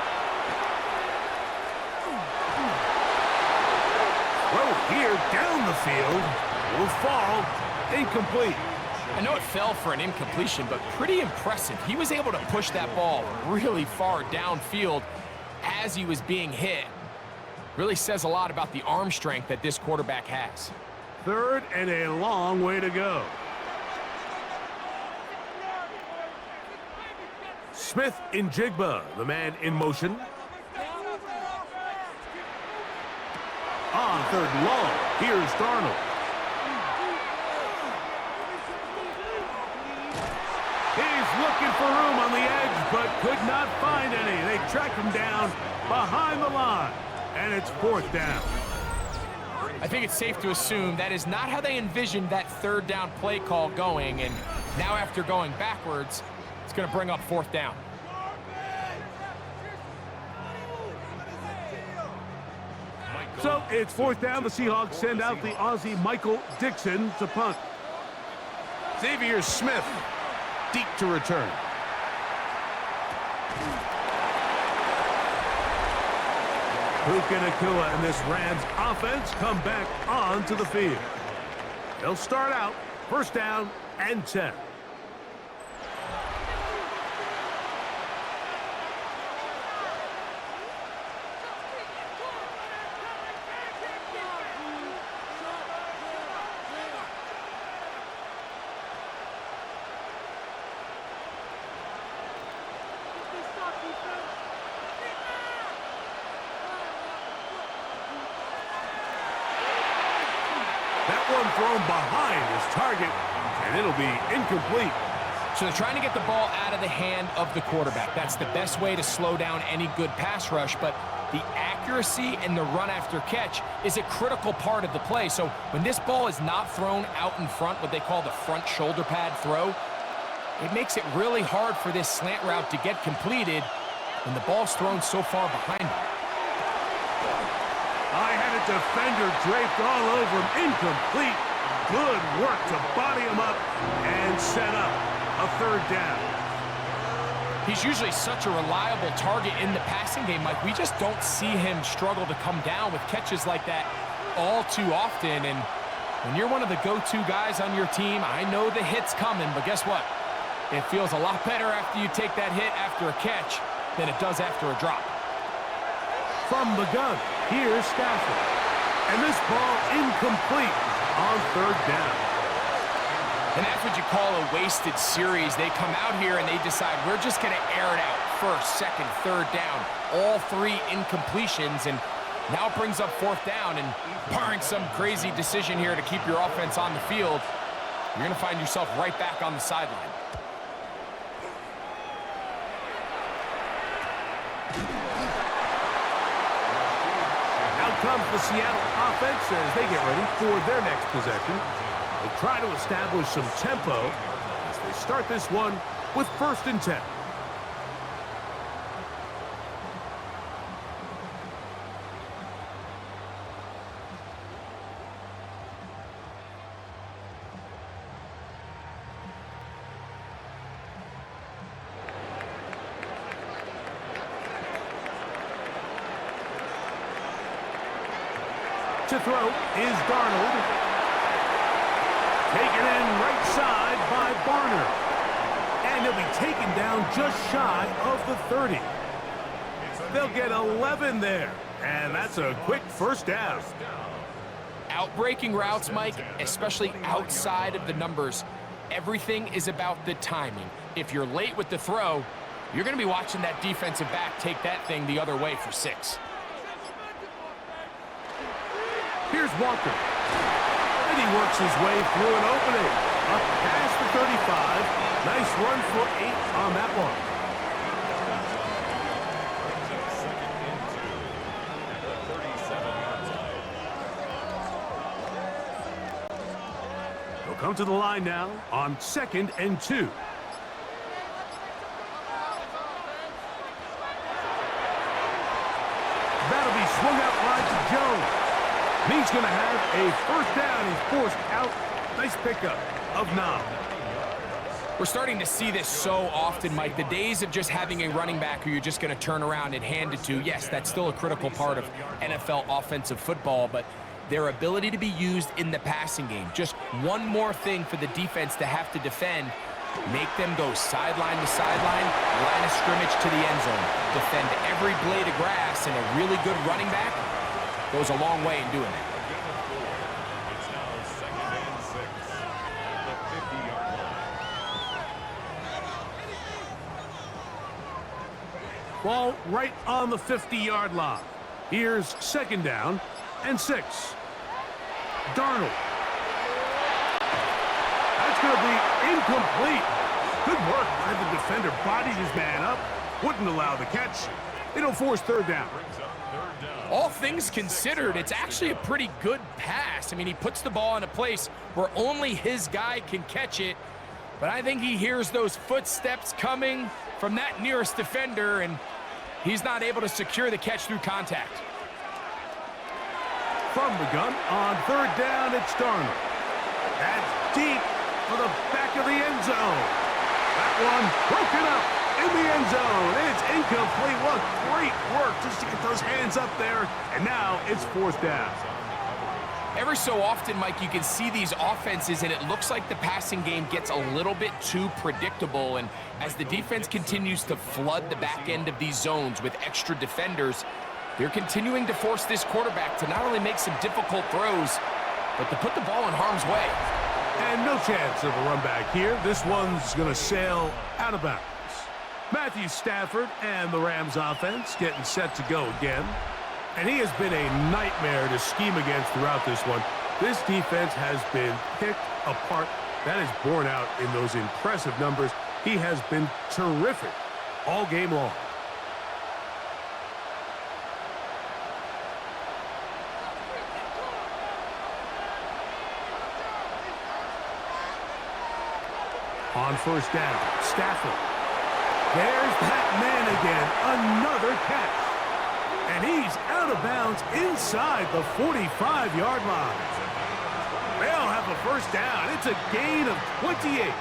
S1: Throw here down the field. Will fall. Incomplete.
S2: I know it fell for an incompletion, but pretty impressive. He was able to push that ball really far downfield as he was being hit. Really says a lot about the arm strength that this quarterback has.
S1: 3rd and a long way to go. Smith in Jigba, the man in motion. On 3rd and long, here's Darnold. He's looking for room on the edge, but could not find any. They track him down behind the line, and it's 4th down.
S2: I think it's safe to assume that is not how they envisioned that 3rd down play call going, and now after going backwards, it's going to bring up 4th down.
S1: So it's 4th down. The Seahawks send out the Aussie Michael Dixon to punt. Xavier Smith deep to return. Puka Nakua and this Rams offense come back onto the field. They'll start out 1st down and 10. That one thrown behind his target, and it'll be incomplete.
S2: So they're trying to get the ball out of the hand of the quarterback. That's the best way to slow down any good pass rush, but the accuracy and the run after catch is a critical part of the play. So when this ball is not thrown out in front, what they call the front shoulder pad throw, it makes it really hard for this slant route to get completed when the ball's thrown so far behind him.
S1: I had a defender draped all over him. Incomplete. Good work to body him up and set up a third down.
S2: He's usually such a reliable target in the passing game, Mike. We just don't see him struggle to come down with catches like that all too often. And when you're one of the go-to guys on your team, I know the hit's coming, but guess what? It feels a lot better after you take that hit after a catch than it does after a drop.
S1: From the gun, here's Stafford. And this ball incomplete on third down.
S2: And that's what you call a wasted series. They come out here and they decide we're just going to air it out. First, second, third down. All three incompletions, and now it brings up fourth down. And barring some crazy decision here to keep your offense on the field, you're going to find yourself right back on the sideline.
S1: Out comes the Seattle offense as they get ready for their next possession. They try to establish some tempo as they start this one with 1st and 10. To throw is Darnold. Taken in right side by Barner. And he'll be taken down just shy of the 30. They'll get 11 there. And that's a quick first down.
S2: Outbreaking routes, Mike, especially outside of the numbers, everything is about the timing. If you're late with the throw, you're going to be watching that defensive back take that thing the other way for 6.
S1: Here's Walker. And he works his way through an opening. Up past the 35. Nice run for 8 on that one. They'll come to the line now on 2nd and 2. That'll be swung out wide to Jones. He's going to have a first down. He's forced out. Nice pickup of 9.
S2: We're starting to see this so often, Mike. The days of just having a running back who you're just going to turn around and hand it to, yes, that's still a critical part of NFL offensive football, but their ability to be used in the passing game, just one more thing for the defense to have to defend, make them go sideline to sideline, line of scrimmage to the end zone, defend every blade of grass, and a really good running back goes a long way in doing that.
S3: It's now 2nd and 6 at the 50-yard line.
S1: Ball right on the 50-yard line. Here's 2nd down and 6. Darnold. That's going to be incomplete. Good work by the defender. Bodied his man up. Wouldn't allow the catch. It'll force 3rd down.
S2: All things considered, it's actually a pretty good pass. I mean, he puts the ball in a place where only his guy can catch it, but I think he hears those footsteps coming from that nearest defender, and he's not able to secure the catch through contact.
S1: From the gun on 3rd down, it's Darnold. That's deep for the back of the end zone. That one broken up in the end zone. It's incomplete. What great work just to get those hands up there. And now it's 4th down.
S2: Every so often, Mike, you can see these offenses, and it looks like the passing game gets a little bit too predictable. And as the defense continues to flood the back end of these zones with extra defenders, they're continuing to force this quarterback to not only make some difficult throws, but to put the ball in harm's way.
S1: And no chance of a run back here. This one's going to sail out of bounds. Matthew Stafford and the Rams offense getting set to go again. And he has been a nightmare to scheme against throughout this one. This defense has been picked apart. That is borne out in those impressive numbers. He has been terrific all game long. On 1st down, Stafford. There's that man again. Another catch. And he's out of bounds inside the 45-yard line. They'll have a first down. It's a gain of 28.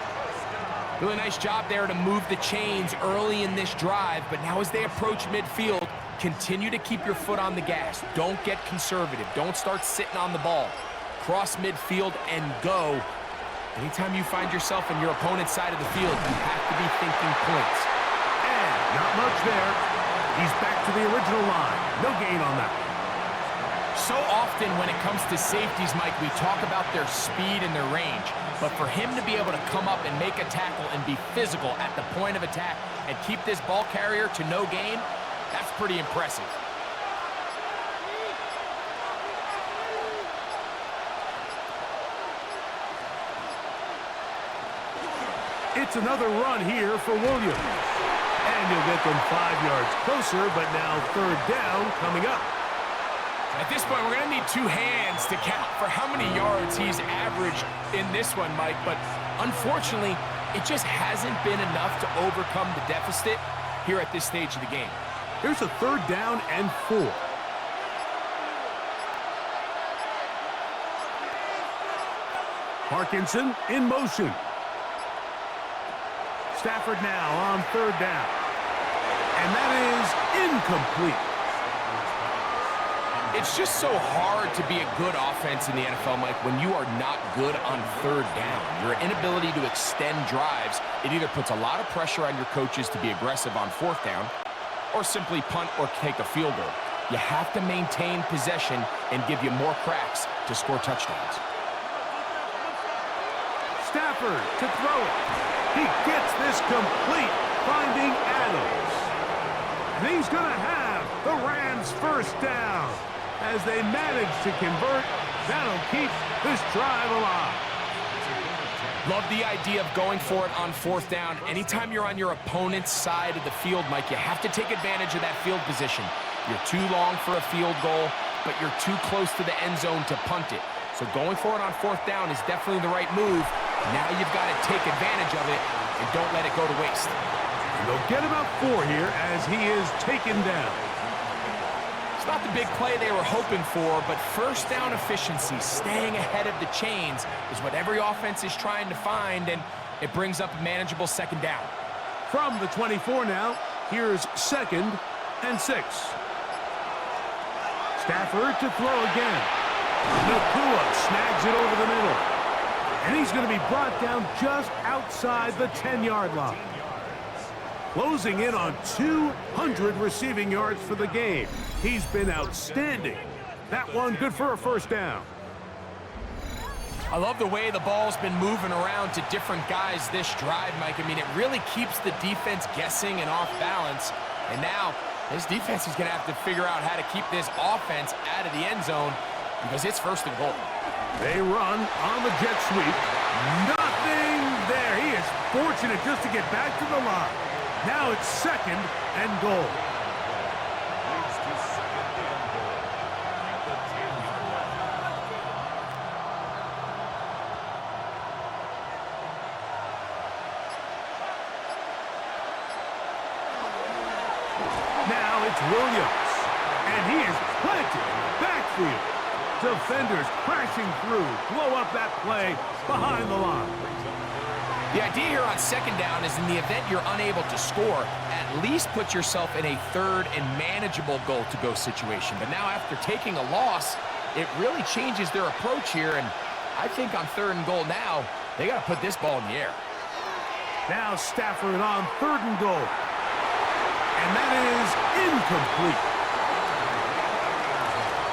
S2: Really nice job there to move the chains early in this drive, but now as they approach midfield, continue to keep your foot on the gas. Don't get conservative. Don't start sitting on the ball. Cross midfield and go. Anytime you find yourself in your opponent's side of the field, you have to be thinking points.
S1: And not much there. He's back to the original line. No gain on that.
S2: So often when it comes to safeties, Mike, we talk about their speed and their range. But for him to be able to come up and make a tackle and be physical at the point of attack and keep this ball carrier to no gain, that's pretty impressive.
S1: It's another run here for Williams. And he'll get them 5 yards closer, but now third down coming up.
S2: At this point, we're going to need 2 hands to count for how many yards he's averaged in this one, Mike. But unfortunately, it just hasn't been enough to overcome the deficit here at this stage of the game.
S1: Here's a third down and 4. Parkinson in motion. Stafford now on third down. And that is incomplete.
S2: It's just so hard to be a good offense in the NFL, Mike, when you are not good on third down. Your inability to extend drives, it either puts a lot of pressure on your coaches to be aggressive on fourth down or simply punt or take a field goal. You have to maintain possession and give you more cracks to score touchdowns.
S1: Stafford to throw it. He gets this complete, finding Adams. And he's going to have the Rams first down. As they manage to convert, that'll keep this drive alive.
S2: Love the idea of going for it on fourth down. Anytime you're on your opponent's side of the field, Mike, you have to take advantage of that field position. You're too long for a field goal, but you're too close to the end zone to punt it. So going for it on fourth down is definitely the right move. Now you've got to take advantage of it and don't let it go to waste.
S1: And they'll get about 4 here as he is taken down.
S2: It's not the big play they were hoping for, but first down efficiency, staying ahead of the chains, is what every offense is trying to find, and it brings up a manageable second down.
S1: From the 24 now, here's 2nd and 6. Stafford to throw again. Nakua snags it over the middle. And he's going to be brought down just outside the 10-yard line. Closing in on 200 receiving yards for the game. He's been outstanding. That one good for a first down.
S2: I love the way the ball's been moving around to different guys this drive, Mike. I mean, it really keeps the defense guessing and off balance. And now, this defense is going to have to figure out how to keep this offense out of the end zone because it's 1st and goal.
S1: They run on the jet sweep. Nothing there. He is fortunate just to get back to the line. Now it's 2nd and goal.
S3: Leads to 2nd and goal at the 10-yard line.
S1: Now it's Williams. And he is planted in the backfield. Defenders crashing through. Blow up that play behind the line.
S2: The idea here on second down is in the event you're unable to score, at least put yourself in a third and manageable goal-to-go situation. But now after taking a loss, it really changes their approach here. And I think on 3rd and goal now, they got to put this ball in the air.
S1: Now Stafford on 3rd and goal. And that is incomplete.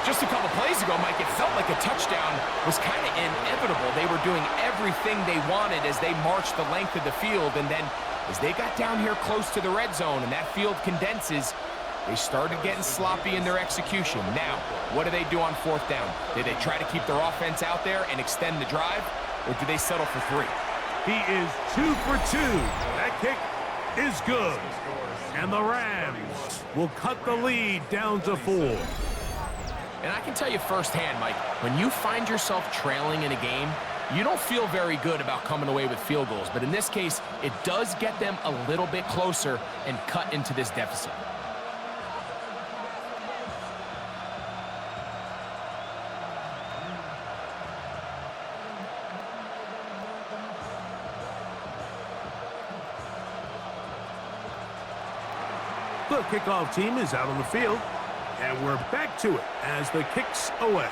S2: Just a couple plays ago, Mike, it felt like a touchdown was kind of inevitable. They were doing everything they wanted as they marched the length of the field. And then as they got down here close to the red zone and that field condenses, they started getting sloppy in their execution. Now, what do they do on 4th down? Did they try to keep their offense out there and extend the drive, or do they settle for 3?
S1: He is 2 for 2. That kick is good. And the Rams will cut the lead down to 4.
S2: And I can tell you firsthand, Mike, when you find yourself trailing in a game, you don't feel very good about coming away with field goals. But in this case, it does get them a little bit closer and cut into this deficit.
S1: The kickoff team is out on the field, and we're back to it as the kick's away.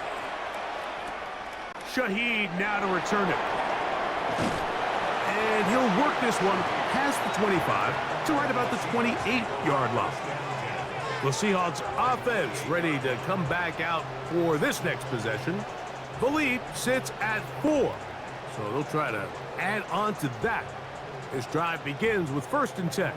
S1: Shaheed now to return it. And he'll work this one past the 25 to right about the 28-yard line. The Seahawks offense ready to come back out for this next possession. The lead sits at 4, so they'll try to add on to that. This drive begins with 1st and 10.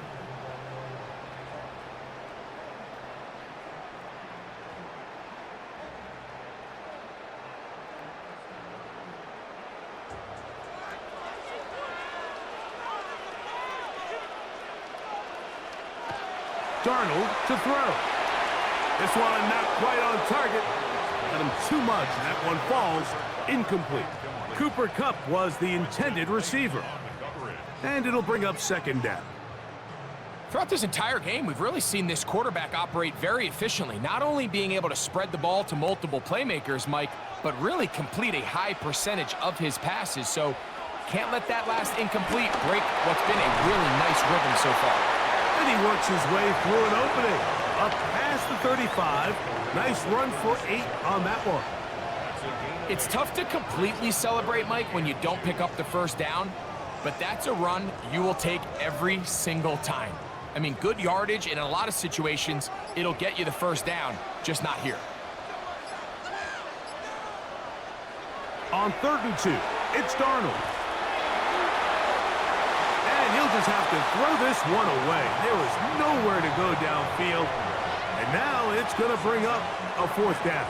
S1: Darnold to throw. This one not quite on target. Got him too much, and that one falls incomplete. Cooper Kupp was the intended receiver. And it'll bring up 2nd down.
S2: Throughout this entire game, we've really seen this quarterback operate very efficiently, not only being able to spread the ball to multiple playmakers, Mike, but really complete a high percentage of his passes. So can't let that last incomplete break what's been a really nice rhythm so far.
S1: And he works his way through an opening. Up past the 35. Nice run for 8 on that one.
S2: It's tough to completely celebrate, Mike, when you don't pick up the 1st down, but that's a run you will take every single time. I mean, good yardage, and in a lot of situations, it'll get you the 1st down, just not here.
S1: On 3rd and 2, it's Darnold. And he'll just have to throw this one away. There was nowhere to go downfield. And now it's going to bring up a 4th down.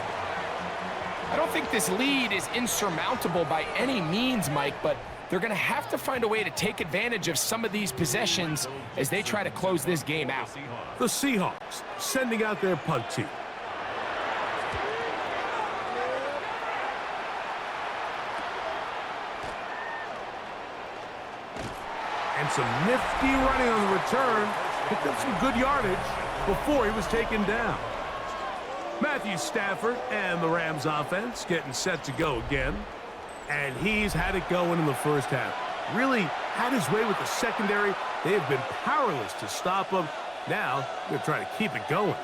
S2: I don't think this lead is insurmountable by any means, Mike, but they're going to have to find a way to take advantage of some of these possessions as they try to close this game out.
S1: The Seahawks sending out their punt team. And some nifty running on the return. Picked up some good yardage before he was taken down. Matthew Stafford and the Rams offense getting set to go again. And he's had it going in the 1st half. Really had his way with the secondary. They have been powerless to stop him. Now they're trying to keep it going.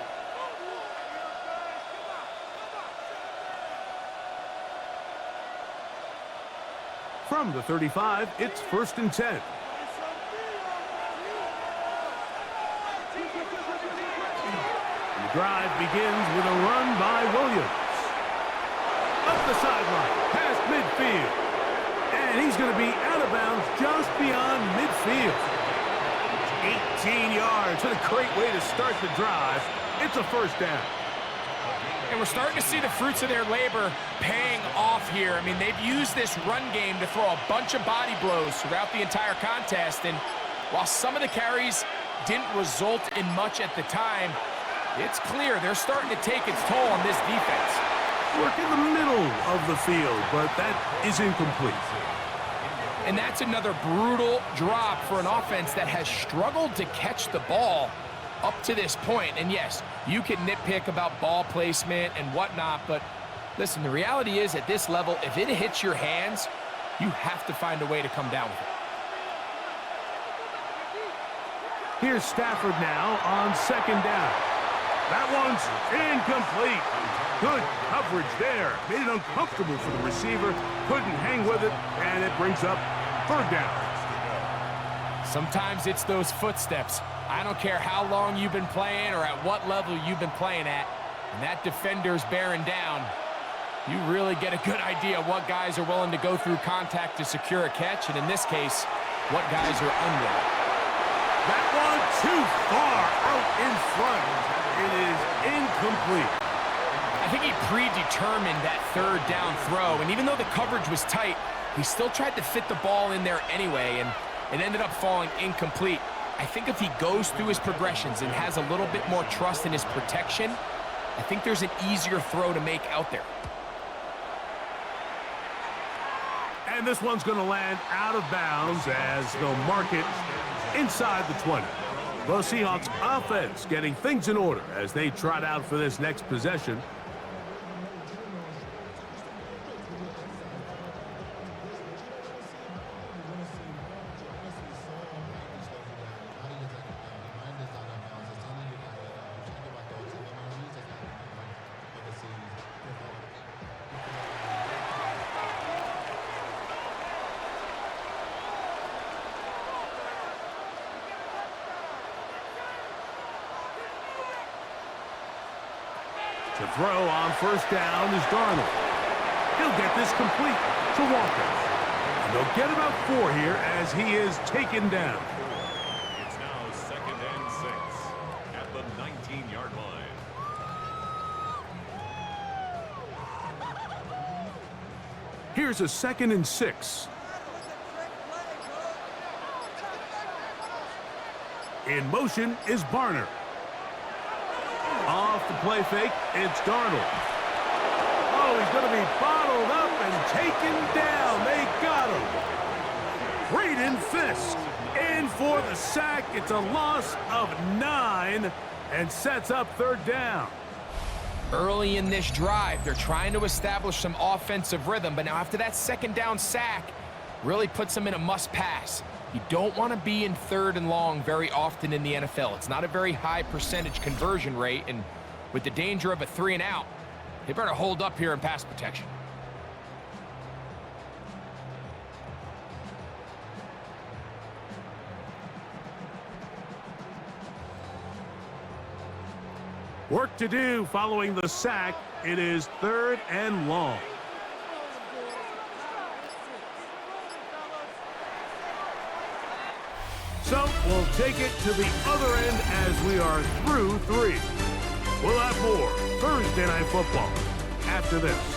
S1: From the 35, it's 1st and 10. The drive begins with a run by Williams. Up the sideline, past midfield. And he's going to be out of bounds just beyond midfield. 18 yards. What a great way to start the drive. It's a 1st down.
S2: And we're starting to see the fruits of their labor paying off here. I mean, they've used this run game to throw a bunch of body blows throughout the entire contest. And while some of the carries didn't result in much at the time, it's clear they're starting to take its toll on this defense.
S1: Work in the middle of the field, but that is incomplete.
S2: And that's another brutal drop for an offense that has struggled to catch the ball up to this point. And yes, you can nitpick about ball placement and whatnot, but listen, the reality is at this level, if it hits your hands, you have to find a way to come down with it.
S1: Here's Stafford now on 2nd down. That one's incomplete. Good coverage there. Made it uncomfortable for the receiver. Couldn't hang with it, and it brings up 3rd down.
S2: Sometimes it's those footsteps. I don't care how long you've been playing or at what level you've been playing at, and that defender's bearing down. You really get a good idea what guys are willing to go through contact to secure a catch, and in this case, what guys are unwilling.
S1: That one too far out in front. It is incomplete.
S2: I think he predetermined that 3rd down throw, and even though the coverage was tight, he still tried to fit the ball in there anyway, and it ended up falling incomplete. I think if he goes through his progressions and has a little bit more trust in his protection, I think there's an easier throw to make out there.
S1: And this one's going to land out of bounds as they'll mark it inside the 20. The Seahawks offense getting things in order as they trot out for this next possession. To throw on first down is Darnold. He'll get this complete to Walker. And they'll get about 4 here as he is taken down.
S3: It's now 2nd and 6 at the 19-yard line.
S1: Here's a 2nd and 6. In motion is Barner. Off the play fake, it's Darnold. Oh, he's going to be bottled up and taken down. They got him. Braden Fisk in for the sack. It's a loss of 9 and sets up 3rd down.
S2: Early in this drive, they're trying to establish some offensive rhythm, but now after that 2nd down sack, really puts them in a must-pass. You don't want to be in 3rd and long very often in the NFL. It's not a very high percentage conversion rate, and with the danger of a 3 and out, they better hold up here in pass protection.
S1: Work to do following the sack. It is 3rd and long. So we'll take it to the other end as we are through 3. We'll have more Thursday Night Football after this.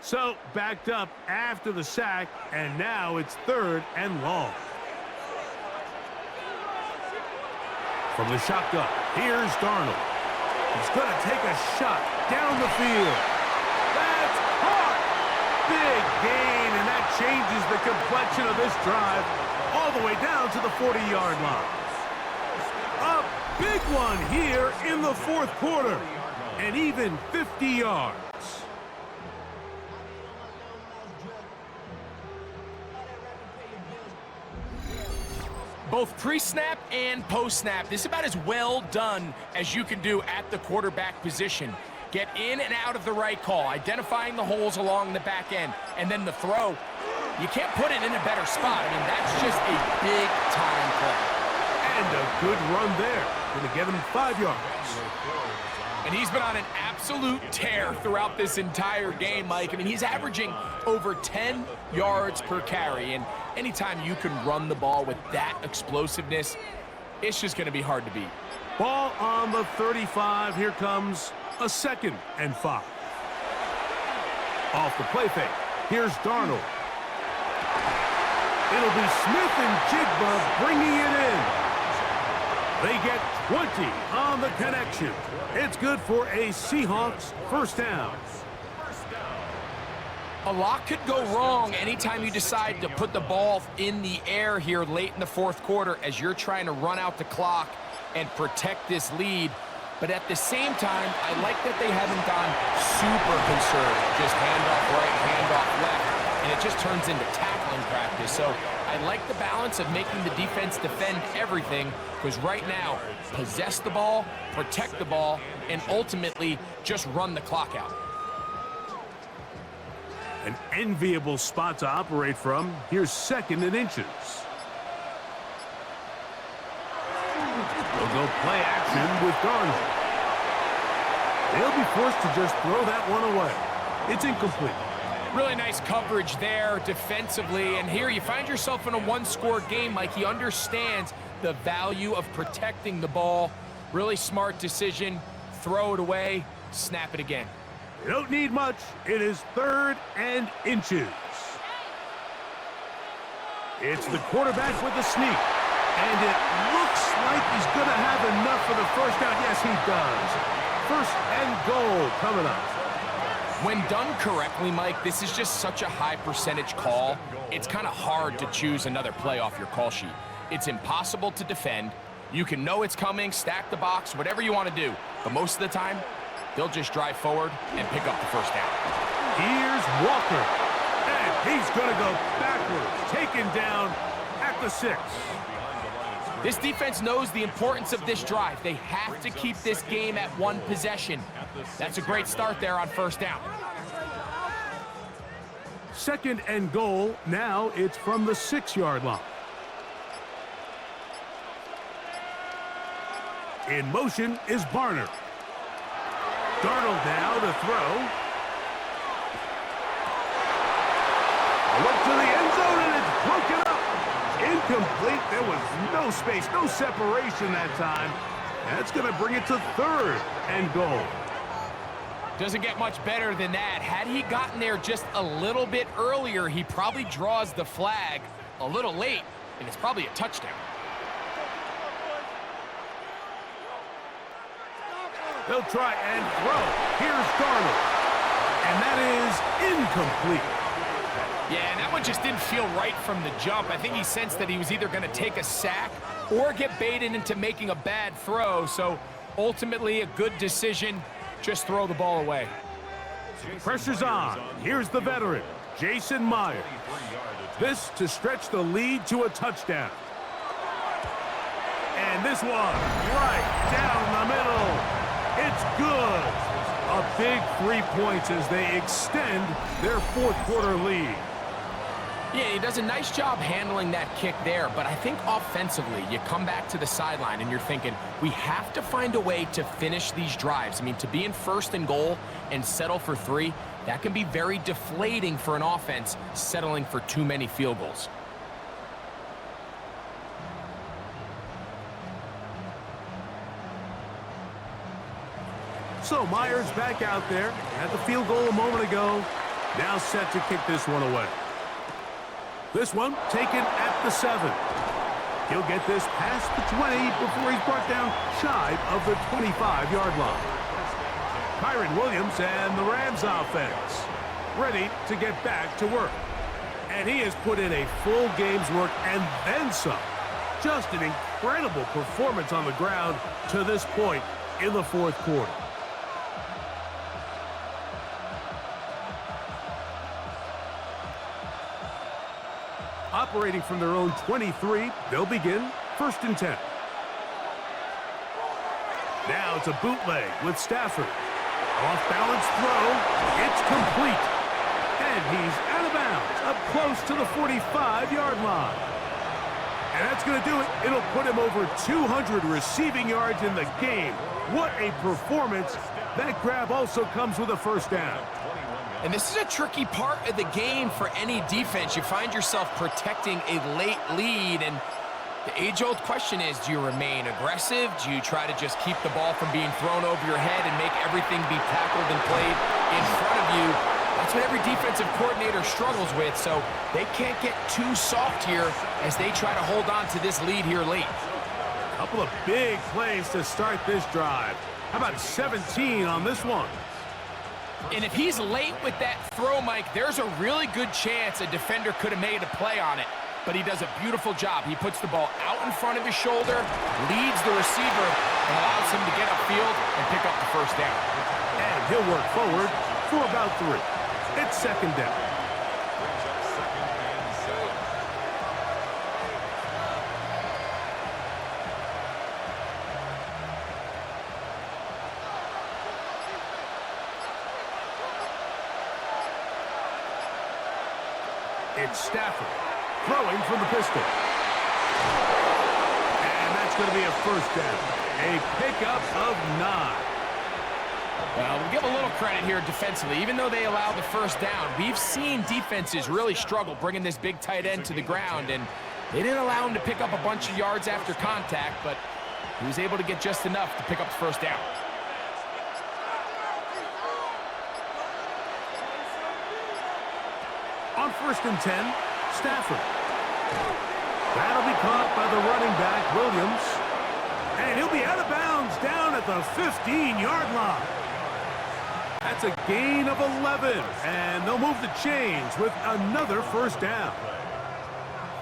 S1: So backed up after the sack, and now it's 3rd and long. From the shotgun, here's Darnold. He's going to take a shot down the field. That's caught! Big gain, and that changes the complexion of this drive all the way down to the 40-yard line. A big one here in the 4th quarter, and even 50 yards.
S2: Both pre-snap and post-snap, this is about as well done as you can do at the quarterback position. Get in and out of the right call, identifying the holes along the back end, and then the throw. You can't put it in a better spot. I mean, that's just a big-time play.
S1: And a good run there. Going to get him 5 yards.
S2: And he's been on an absolute tear throughout this entire game, Mike. I mean, he's averaging over 10 yards per carry. And anytime you can run the ball with that explosiveness, it's just going to be hard to beat.
S1: Ball on the 35. Here comes a 2nd and 5. Off the play fake. Here's Darnold. It'll be Smith and Jigba bringing it in. They get 20 on the connection. It's good for a Seahawks 1st down.
S2: A lot could go wrong anytime you decide to put the ball in the air here late in the 4th quarter as you're trying to run out the clock and protect this lead. But at the same time, I like that they haven't gone super conservative. Just handoff right, handoff left, and it just turns into tackling practice. So I like the balance of making the defense defend everything, because right now, possess the ball, protect the ball, and ultimately just run the clock out.
S1: An enviable spot to operate from. Here's 2nd and inches. They'll go play action with Darnold. They'll be forced to just throw that one away. It's incomplete.
S2: Really nice coverage there defensively, and here you find yourself in a 1-score game. Mike, he understands the value of protecting the ball. Really smart decision. Throw it away, snap it again.
S1: You don't need much. It is 3rd and inches. It's the quarterback with the sneak. And it looks like he's going to have enough for the 1st down. Yes, he does. 1st and goal coming up.
S2: When done correctly, Mike, this is just such a high percentage call. It's kind of hard to choose another play off your call sheet. It's impossible to defend. You can know it's coming, stack the box, whatever you want to do. But most of the time, they'll just drive forward and pick up the first down.
S1: Here's Walker. And he's going to go backwards, taken down at the 6.
S2: This defense knows the importance of this drive. They have to keep this game at one possession. That's a great start there on first down.
S1: 2nd and goal. Now it's from the 6-yard line. In motion is Barner. Darnold now to throw. Look to the end zone, and it's broken up. Incomplete. There was no space, no separation that time. That's going to bring it to 3rd and goal.
S2: Doesn't get much better than that. Had he gotten there just a little bit earlier, he probably draws the flag a little late, and it's probably a touchdown.
S1: They'll try and throw. Here's Darnold. And that is incomplete.
S2: Yeah, and that one just didn't feel right from the jump. I think he sensed that he was either going to take a sack or get baited into making a bad throw. So ultimately a good decision. Just throw the ball away.
S1: Pressure's on. Here's the veteran, Jason Myers. This to stretch the lead to a touchdown. And this one right down the middle. It's good. A big 3 points as they extend their 4th quarter lead.
S2: Yeah, he does a nice job handling that kick there, but I think offensively, you come back to the sideline and you're thinking, we have to find a way to finish these drives. I mean, to be in 1st and goal and settle for 3, that can be very deflating for an offense settling for too many field goals.
S1: So Myers back out there, had the field goal a moment ago, now set to kick this one away. This one taken at the 7. He'll get this past the 20 before he's brought down shy of the 25-yard line. Kyron Williams and the Rams offense ready to get back to work. And he has put in a full game's work and then some. Just an incredible performance on the ground to this point in the 4th quarter. Operating from their own 23, they'll begin 1st and 10. Now it's a bootleg with Stafford. Off-balance throw. It's complete. And he's out of bounds, up close to the 45-yard line. And that's going to do it. It'll put him over 200 receiving yards in the game. What a performance. That grab also comes with a 1st down.
S2: And this is a tricky part of the game for any defense. You find yourself protecting a late lead, and the age-old question is, do you remain aggressive? Do you try to just keep the ball from being thrown over your head and make everything be tackled and played in front of you? That's what every defensive coordinator struggles with, so they can't get too soft here as they try to hold on to this lead here late.
S1: A couple of big plays to start this drive. How about 17 on this one?
S2: And if he's late with that throw, Mike, there's a really good chance a defender could have made a play on it. But he does a beautiful job. He puts the ball out in front of his shoulder, leads the receiver, and allows him to get upfield and pick up the 1st down.
S1: And he'll work forward for about 3. It's 2nd down. It's Stafford throwing from the pistol. And that's going to be a 1st down. A pickup of 9.
S2: Well, we'll give a little credit here defensively. Even though they allowed the 1st down, we've seen defenses really struggle bringing this big tight end to the ground, and they didn't allow him to pick up a bunch of yards after contact, but he was able to get just enough to pick up the 1st down.
S1: On 1st and 10, Stafford. That'll be caught by the running back, Williams. And he'll be out of bounds down at the 15-yard line. That's a gain of 11. And they'll move the chains with another 1st down.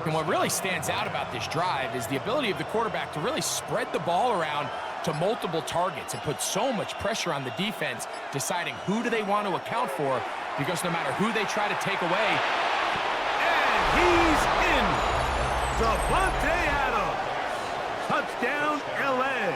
S2: And what really stands out about this drive is the ability of the quarterback to really spread the ball around to multiple targets and put so much pressure on the defense, deciding who do they want to account for, because no matter who they try to take away.
S1: And he's in. Davante Adams. Touchdown, LA.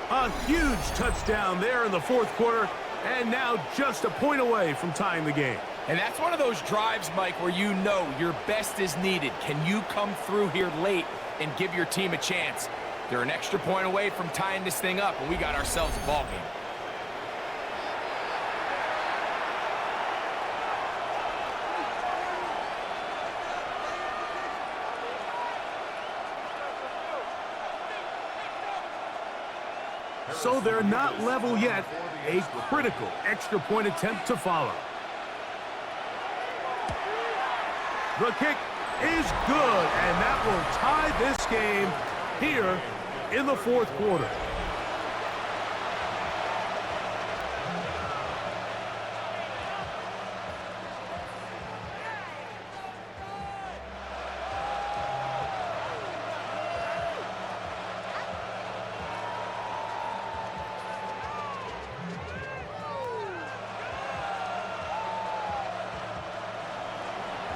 S1: A huge touchdown there in the fourth quarter, and now just a point away from tying the game.
S2: And that's one of those drives, Mike, where you know your best is needed. Can you come through here late and give your team a chance? They're an extra point away from tying this thing up, and we got ourselves a ball game.
S1: So they're not level yet. A critical extra point attempt to follow. The kick is good, and that will tie this game here in the fourth quarter.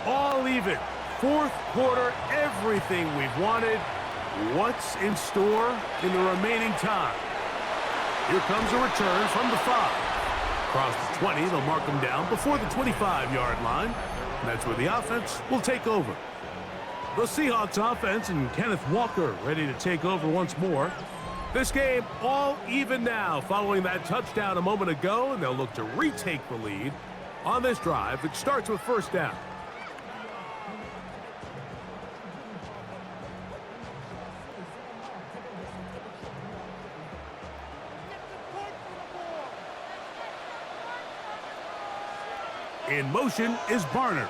S1: All even. Fourth quarter, everything we've wanted. What's in store in the remaining time? Here comes a return from the 5. Across the 20, they'll mark them down before the 25-yard line. And that's where the offense will take over. The Seahawks offense and Kenneth Walker ready to take over once more. This game all even now following that touchdown a moment ago, and they'll look to retake the lead on this drive. It starts with first down. In motion is Barner.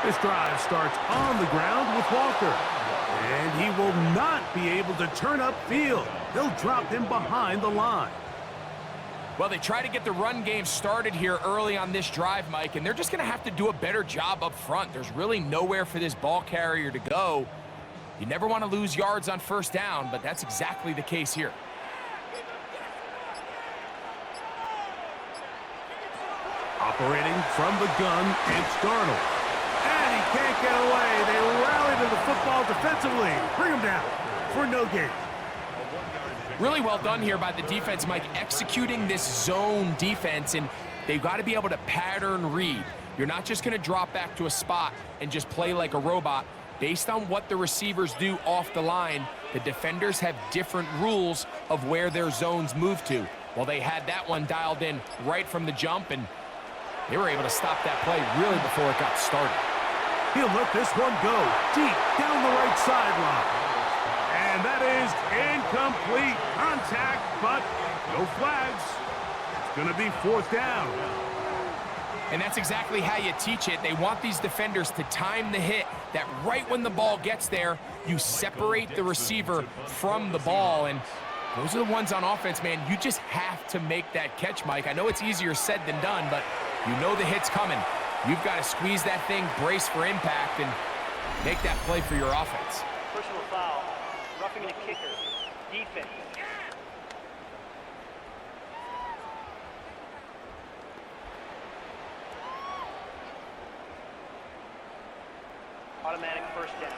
S1: This drive starts on the ground with Walker. And he will not be able to turn upfield. They'll drop him behind the line.
S2: Well, they try to get the run game started here early on this drive, Mike, and they're just going to have to do a better job up front. There's really nowhere for this ball carrier to go. You never want to lose yards on first down, but that's exactly the case here.
S1: Operating from the gun, it's Darnold. And he can't get away. They rally to the football defensively. Bring him down for no gain.
S2: Really well done here by the defense, Mike, executing this zone defense, and they've got to be able to pattern read. You're not just going to drop back to a spot and just play like a robot. Based on what the receivers do off the line, the defenders have different rules of where their zones move to. Well, they had that one dialed in right from the jump, and they were able to stop that play really before it got started.
S1: He'll let this one go deep down the right sideline. And that is incomplete contact, but no flags. It's going to be fourth down.
S2: And that's exactly how you teach it. They want these defenders to time the hit, that right when the ball gets there, you separate the receiver from the ball. And those are the ones on offense, man. You just have to make that catch, Mike. I know it's easier said than done, but you know the hit's coming. You've got to squeeze that thing, brace for impact, and make that play for your offense.
S4: Personal foul. Roughing the kicker. Defense. Automatic first down.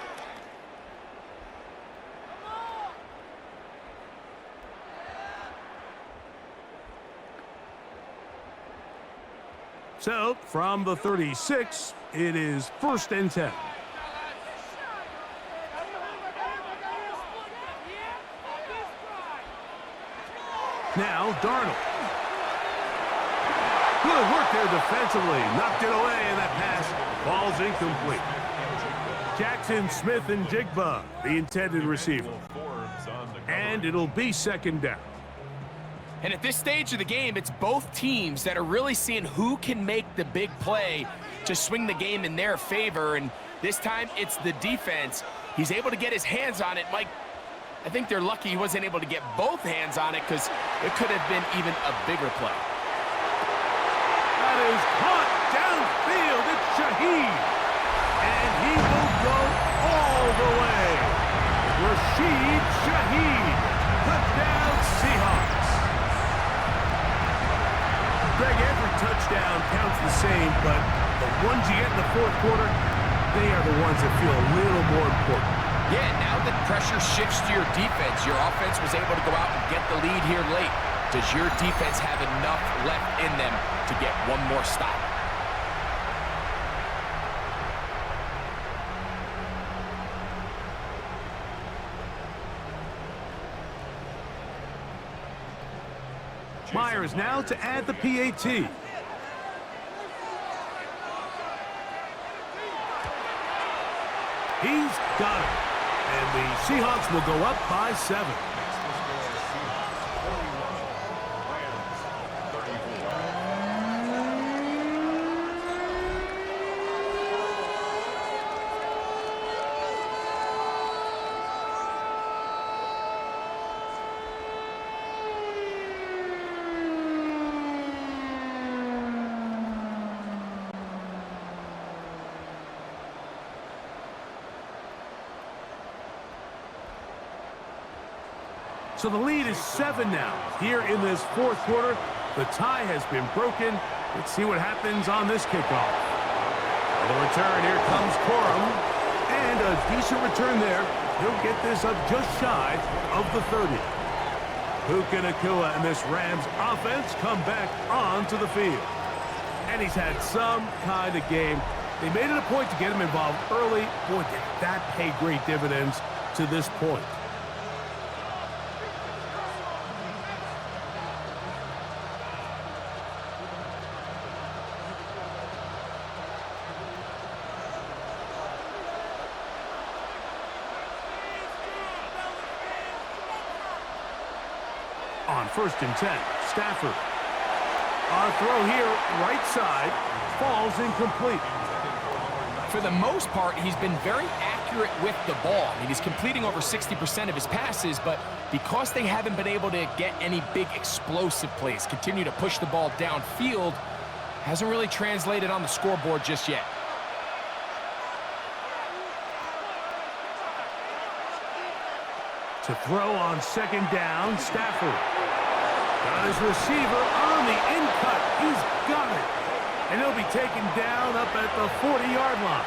S1: So, from the 36, it is first and 10. Now, Darnold. Good work there defensively. Knocked it away, and that pass falls incomplete. Jackson, Smith, and Jigba, the intended receiver. And it'll be second down.
S2: And at this stage of the game, it's both teams that are really seeing who can make the big play to swing the game in their favor. And this time, it's the defense. He's able to get his hands on it. Mike, I think they're lucky he wasn't able to get both hands on it, because it could have been even a bigger play.
S1: That is caught down downfield. It's Shaheed. And he will go all the way. Rashid Shaheed. Touchdown, Seahawks. Greg, every touchdown counts the same, but the ones you get in the fourth quarter, they are the ones that feel a little more important.
S2: Yeah, now that pressure shifts to your defense, your offense was able to go out and get the lead here late. Does your defense have enough left in them to get one more stop?
S1: Myers now to add the PAT. He's got it. And the Seahawks will go up by 7. So the lead is 7 now. Here in this fourth quarter, the tie has been broken. Let's see what happens on this kickoff. The return, here comes Corum. And a decent return there. He'll get this up just shy of the 30. Puka Nacua and this Rams offense come back onto the field. And he's had some kind of game. They made it a point to get him involved early. Boy, did that pay great dividends to this point. On 1st and 10, Stafford. Our throw here, right side, falls incomplete.
S2: For the most part, he's been very accurate with the ball. I mean, he's completing over 60% of his passes, but because they haven't been able to get any big explosive plays, continue to push the ball downfield, hasn't really translated on the scoreboard just yet.
S1: To throw on 2nd down, Stafford. Got his receiver on the in-cut. He's got it. And he'll be taken down up at the 40-yard line.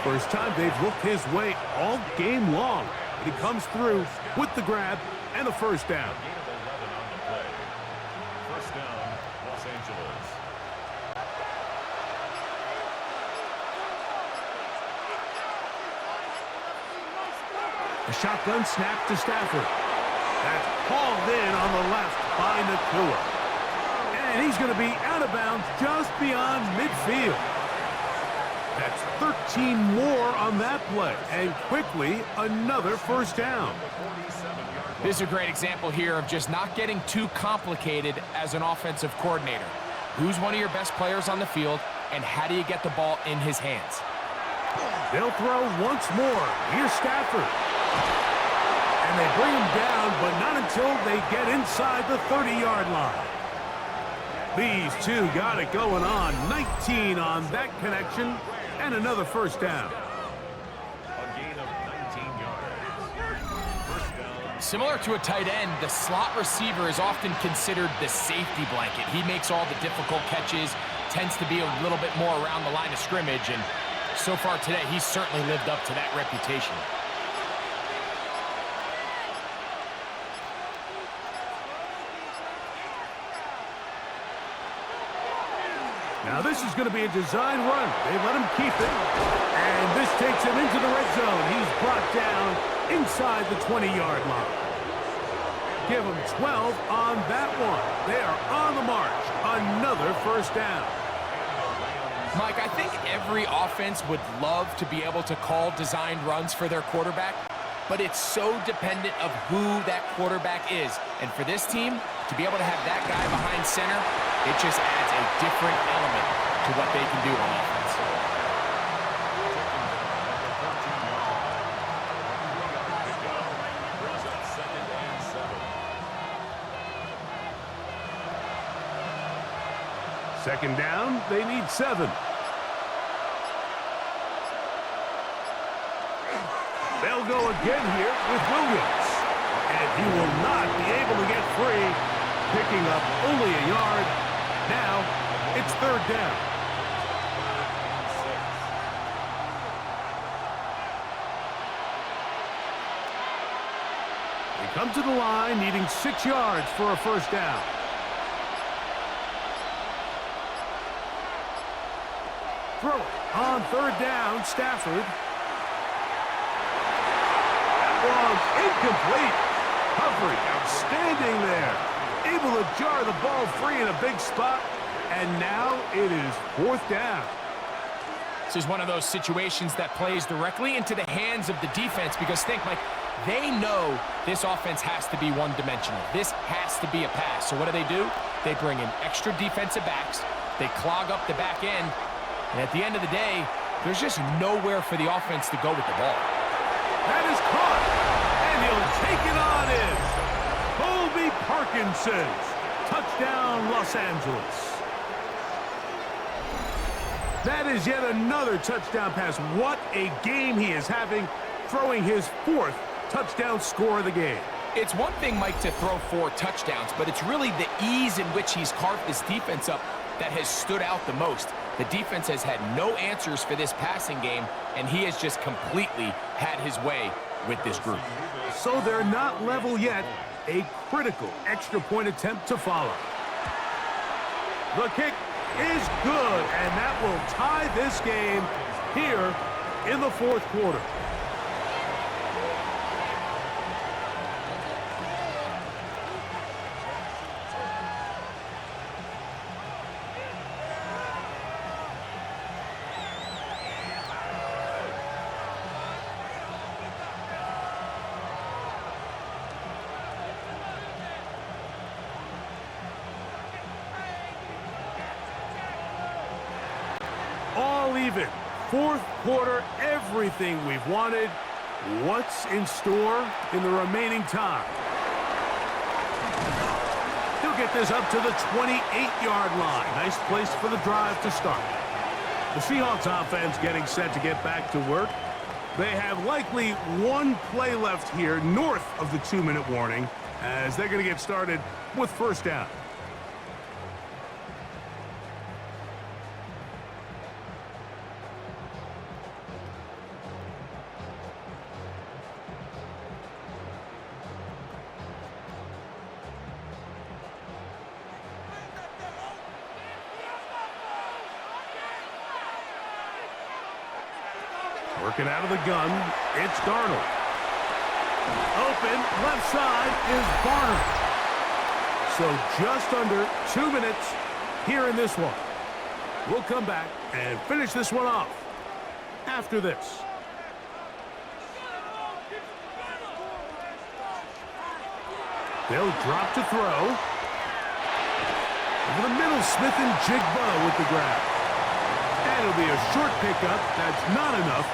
S1: First time they've looked his way all game long. He comes through with the grab and a first down.
S3: First down, Los Angeles.
S1: A shotgun snap to Stafford. That's hauled in on the left by Nacua. And he's going to be out of bounds just beyond midfield. That's 13 more on that play. And quickly, another first down.
S2: This is a great example here of just not getting too complicated as an offensive coordinator. Who's one of your best players on the field, and how do you get the ball in his hands?
S1: They'll throw once more. Here's Stafford. And they bring him down, but not until they get inside the 30-yard line. These two got it going on. 19 on that connection, and another first down.
S3: A gain of 19 yards. First down.
S2: Similar to a tight end, the slot receiver is often considered the safety blanket. He makes all the difficult catches, tends to be a little bit more around the line of scrimmage, and so far today, he's certainly lived up to that reputation.
S1: Now this is going to be a design run. They let him keep it. And this takes him into the red zone. He's brought down inside the 20-yard line. Give him 12 on that one. They are on the march. Another first down.
S2: Mike, I think every offense would love to be able to call designed runs for their quarterback, but it's so dependent of who that quarterback is. And for this team, to be able to have that guy behind center, it just adds a different element to what they can do on offense.
S1: Second down, they need 7. They'll go again here with Williams. And he will not be able to get free, picking up only a yard. Now, it's third down. They come to the line, needing 6 yards for a first down. Throw it on third down, Stafford. That one's incomplete. Coverage outstanding there. Able to jar the ball free in a big spot. And now it is fourth down.
S2: This is one of those situations that plays directly into the hands of the defense because think, Mike, they know this offense has to be one-dimensional. This has to be a pass. So what do? They bring in extra defensive backs. They clog up the back end. And at the end of the day, there's just nowhere for the offense to go with the ball.
S1: That is caught. And he'll take it on in. Colby Parkinson's. Touchdown, Los Angeles. That is yet another touchdown pass. What a game he is having, throwing his 4th touchdown score of the game.
S2: It's one thing, Mike, to throw 4 touchdowns, but it's really the ease in which he's carved this defense up that has stood out the most. The defense has had no answers for this passing game, and he has just completely had his way with this group.
S1: So they're not level yet. A critical extra point attempt to follow. The kick is good, and that will tie this game here in the fourth quarter. All even. Fourth quarter, everything we've wanted. What's in store in the remaining time? He'll get this up to the 28-yard line. Nice place for the drive to start. The Seahawks offense getting set to get back to work. They have likely one play left here north of the 2-minute warning as they're going to get started with first down. Working out of the gun, it's Darnold. Open, left side is Barner. So just under 2 minutes here in this one. We'll come back and finish this one off after this. They'll drop to throw. Over the middle, Smith and Jigba with the grab. And it'll be a short pickup. That's not enough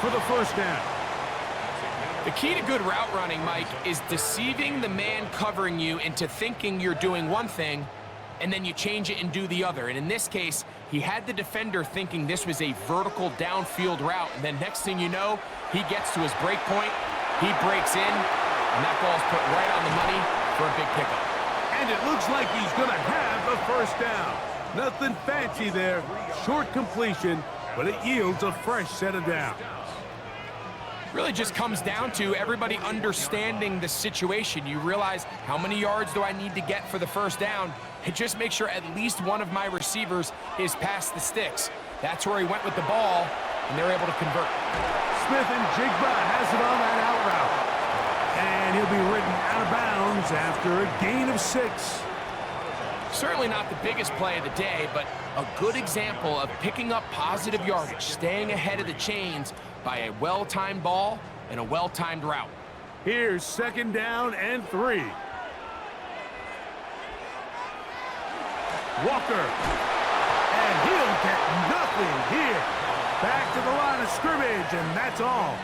S1: for the first down.
S2: The key to good route running, Mike, is deceiving the man covering you into thinking you're doing one thing, and then you change it and do the other. And in this case, he had the defender thinking this was a vertical downfield route, and then next thing you know, he gets to his break point, he breaks in, and that ball's put right on the money for a big pickup.
S1: And it looks like he's going to have a first down. Nothing fancy there. Short completion, but it yields a fresh set of downs.
S2: Really just comes down to everybody understanding the situation. You realize how many yards do I need to get for the first down, and just make sure at least one of my receivers is past the sticks. That's where he went with the ball, and they're able to convert.
S1: Smith and Jigba has it on that out route. And he'll be ridden out of bounds after a gain of 6.
S2: Certainly not the biggest play of the day, but a good example of picking up positive yardage, staying ahead of the chains by a well-timed ball and a well-timed route.
S1: Here's second down and 3. Walker. And he'll get nothing here. Back to the line of scrimmage, and that's all.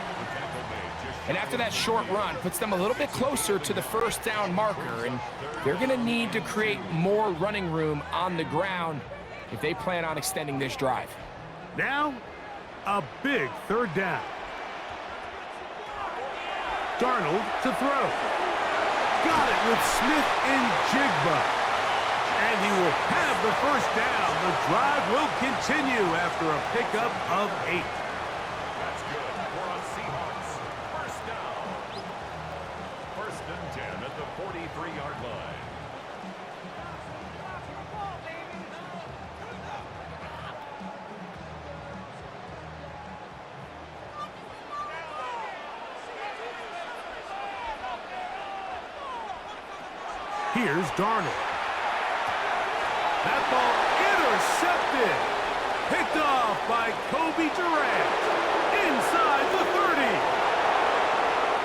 S2: And after that short run, puts them a little bit closer to the first down marker, and they're going to need to create more running room on the ground if they plan on extending this drive.
S1: Now, a big third down. Darnold to throw. Got it with Smith and Jigba. And he will have the first down. The drive will continue after a pickup of 8.
S3: That's good for a Seahawks. First down. First and 10 at the 43-yard line.
S1: Here's Darnold. That ball intercepted. Picked off by Kobe Durant. Inside the 30.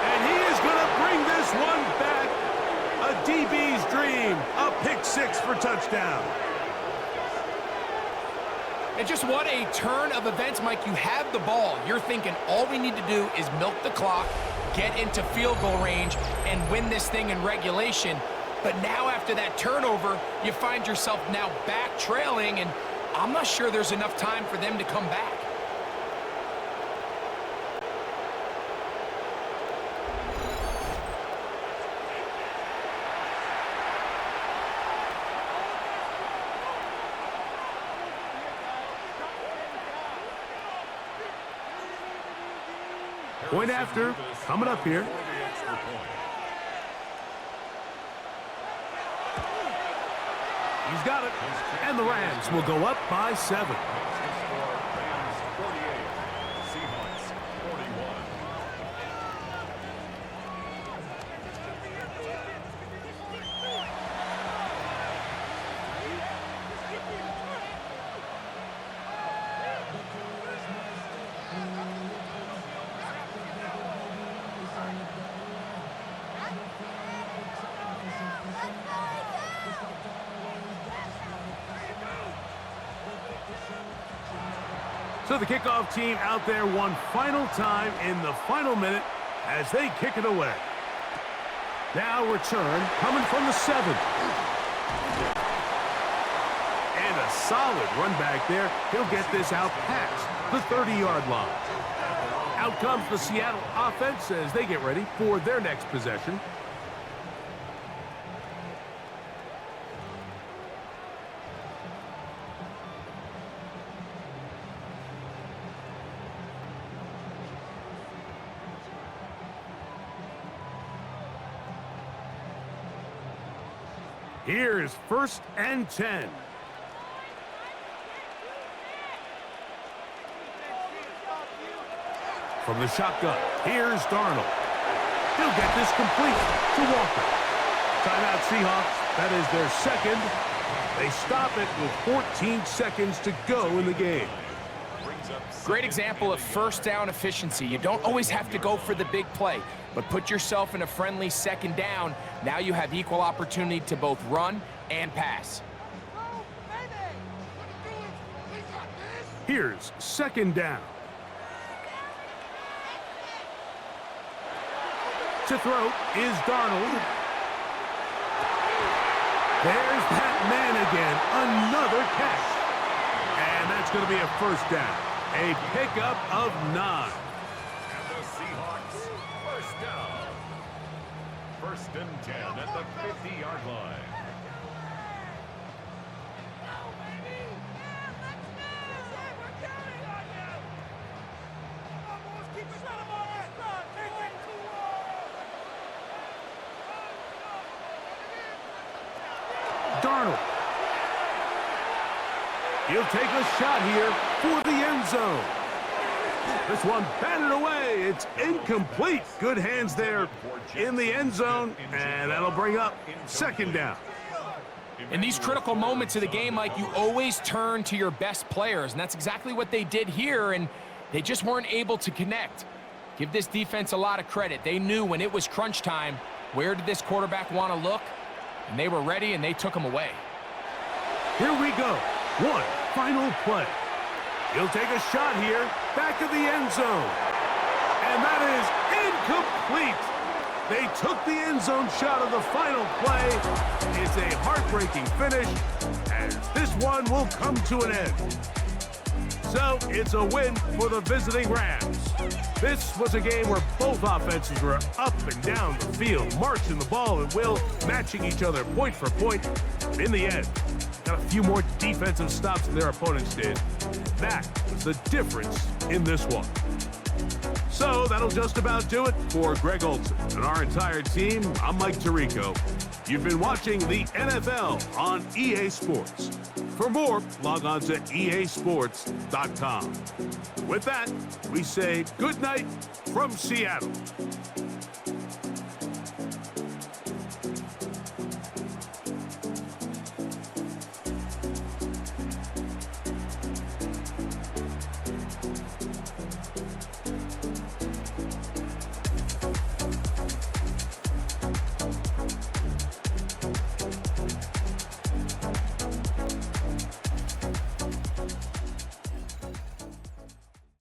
S1: And he is going to bring this one back. A DB's dream. A pick 6 for touchdown.
S2: And just what a turn of events, Mike. You have the ball. You're thinking all we need to do is milk the clock, get into field goal range, and win this thing in regulation. But now after that turnover, you find yourself now back trailing, and I'm not sure there's enough time for them to come back.
S1: Point after, coming up here. He's got it. And the Rams will go up by 7.
S3: Rams 48, Seahawks 41.
S1: So the kickoff team out there one final time in the final minute as they kick it away. Now return coming from the 7. And a solid run back there. He'll get this out past the 30-yard line. Out comes the Seattle offense as they get ready for their next possession. Here's 1st and 10. From the shotgun, here's Darnold. He'll get this complete to Walker. Timeout Seahawks, that is their second. They stop it with 14 seconds to go in the game.
S2: Great example of first down efficiency. You don't always have to go for the big play, but put yourself in a friendly second down. Now you have equal opportunity to both run and pass.
S1: Here's 2nd down. To throw is Darnold. There's that man again. Another catch. And that's going to be a first down. A pickup of 9.
S3: And the Seahawks, first down. 1st and 10 at the 50-yard line.
S1: Darnold. He'll take a shot here for the end zone. This one batted away. It's incomplete. Good hands there in the end zone, and that'll bring up 2nd down.
S2: In these critical moments of the game, Mike, you always turn to your best players, and that's exactly what they did here, and they just weren't able to connect. Give this defense a lot of credit. They knew when it was crunch time, where did this quarterback want to look? And they were ready, and they took him away.
S1: Here we go. One final play. He'll take a shot here, back of the end zone. And that is incomplete. They took the end zone shot of the final play. It's a heart heartbreaking finish, as this one will come to an end. So it's a win for the visiting Rams. This was a game where both offenses were up and down the field, marching the ball at will, matching each other point for point. But in the end, got a few more defensive stops than their opponents did. That was the difference in this one. So that'll just about do it for Greg Olsen and our entire team. I'm Mike Tirico. You've been watching the NFL on EA Sports. For more, log on to easports.com. With that, we say good night from Seattle.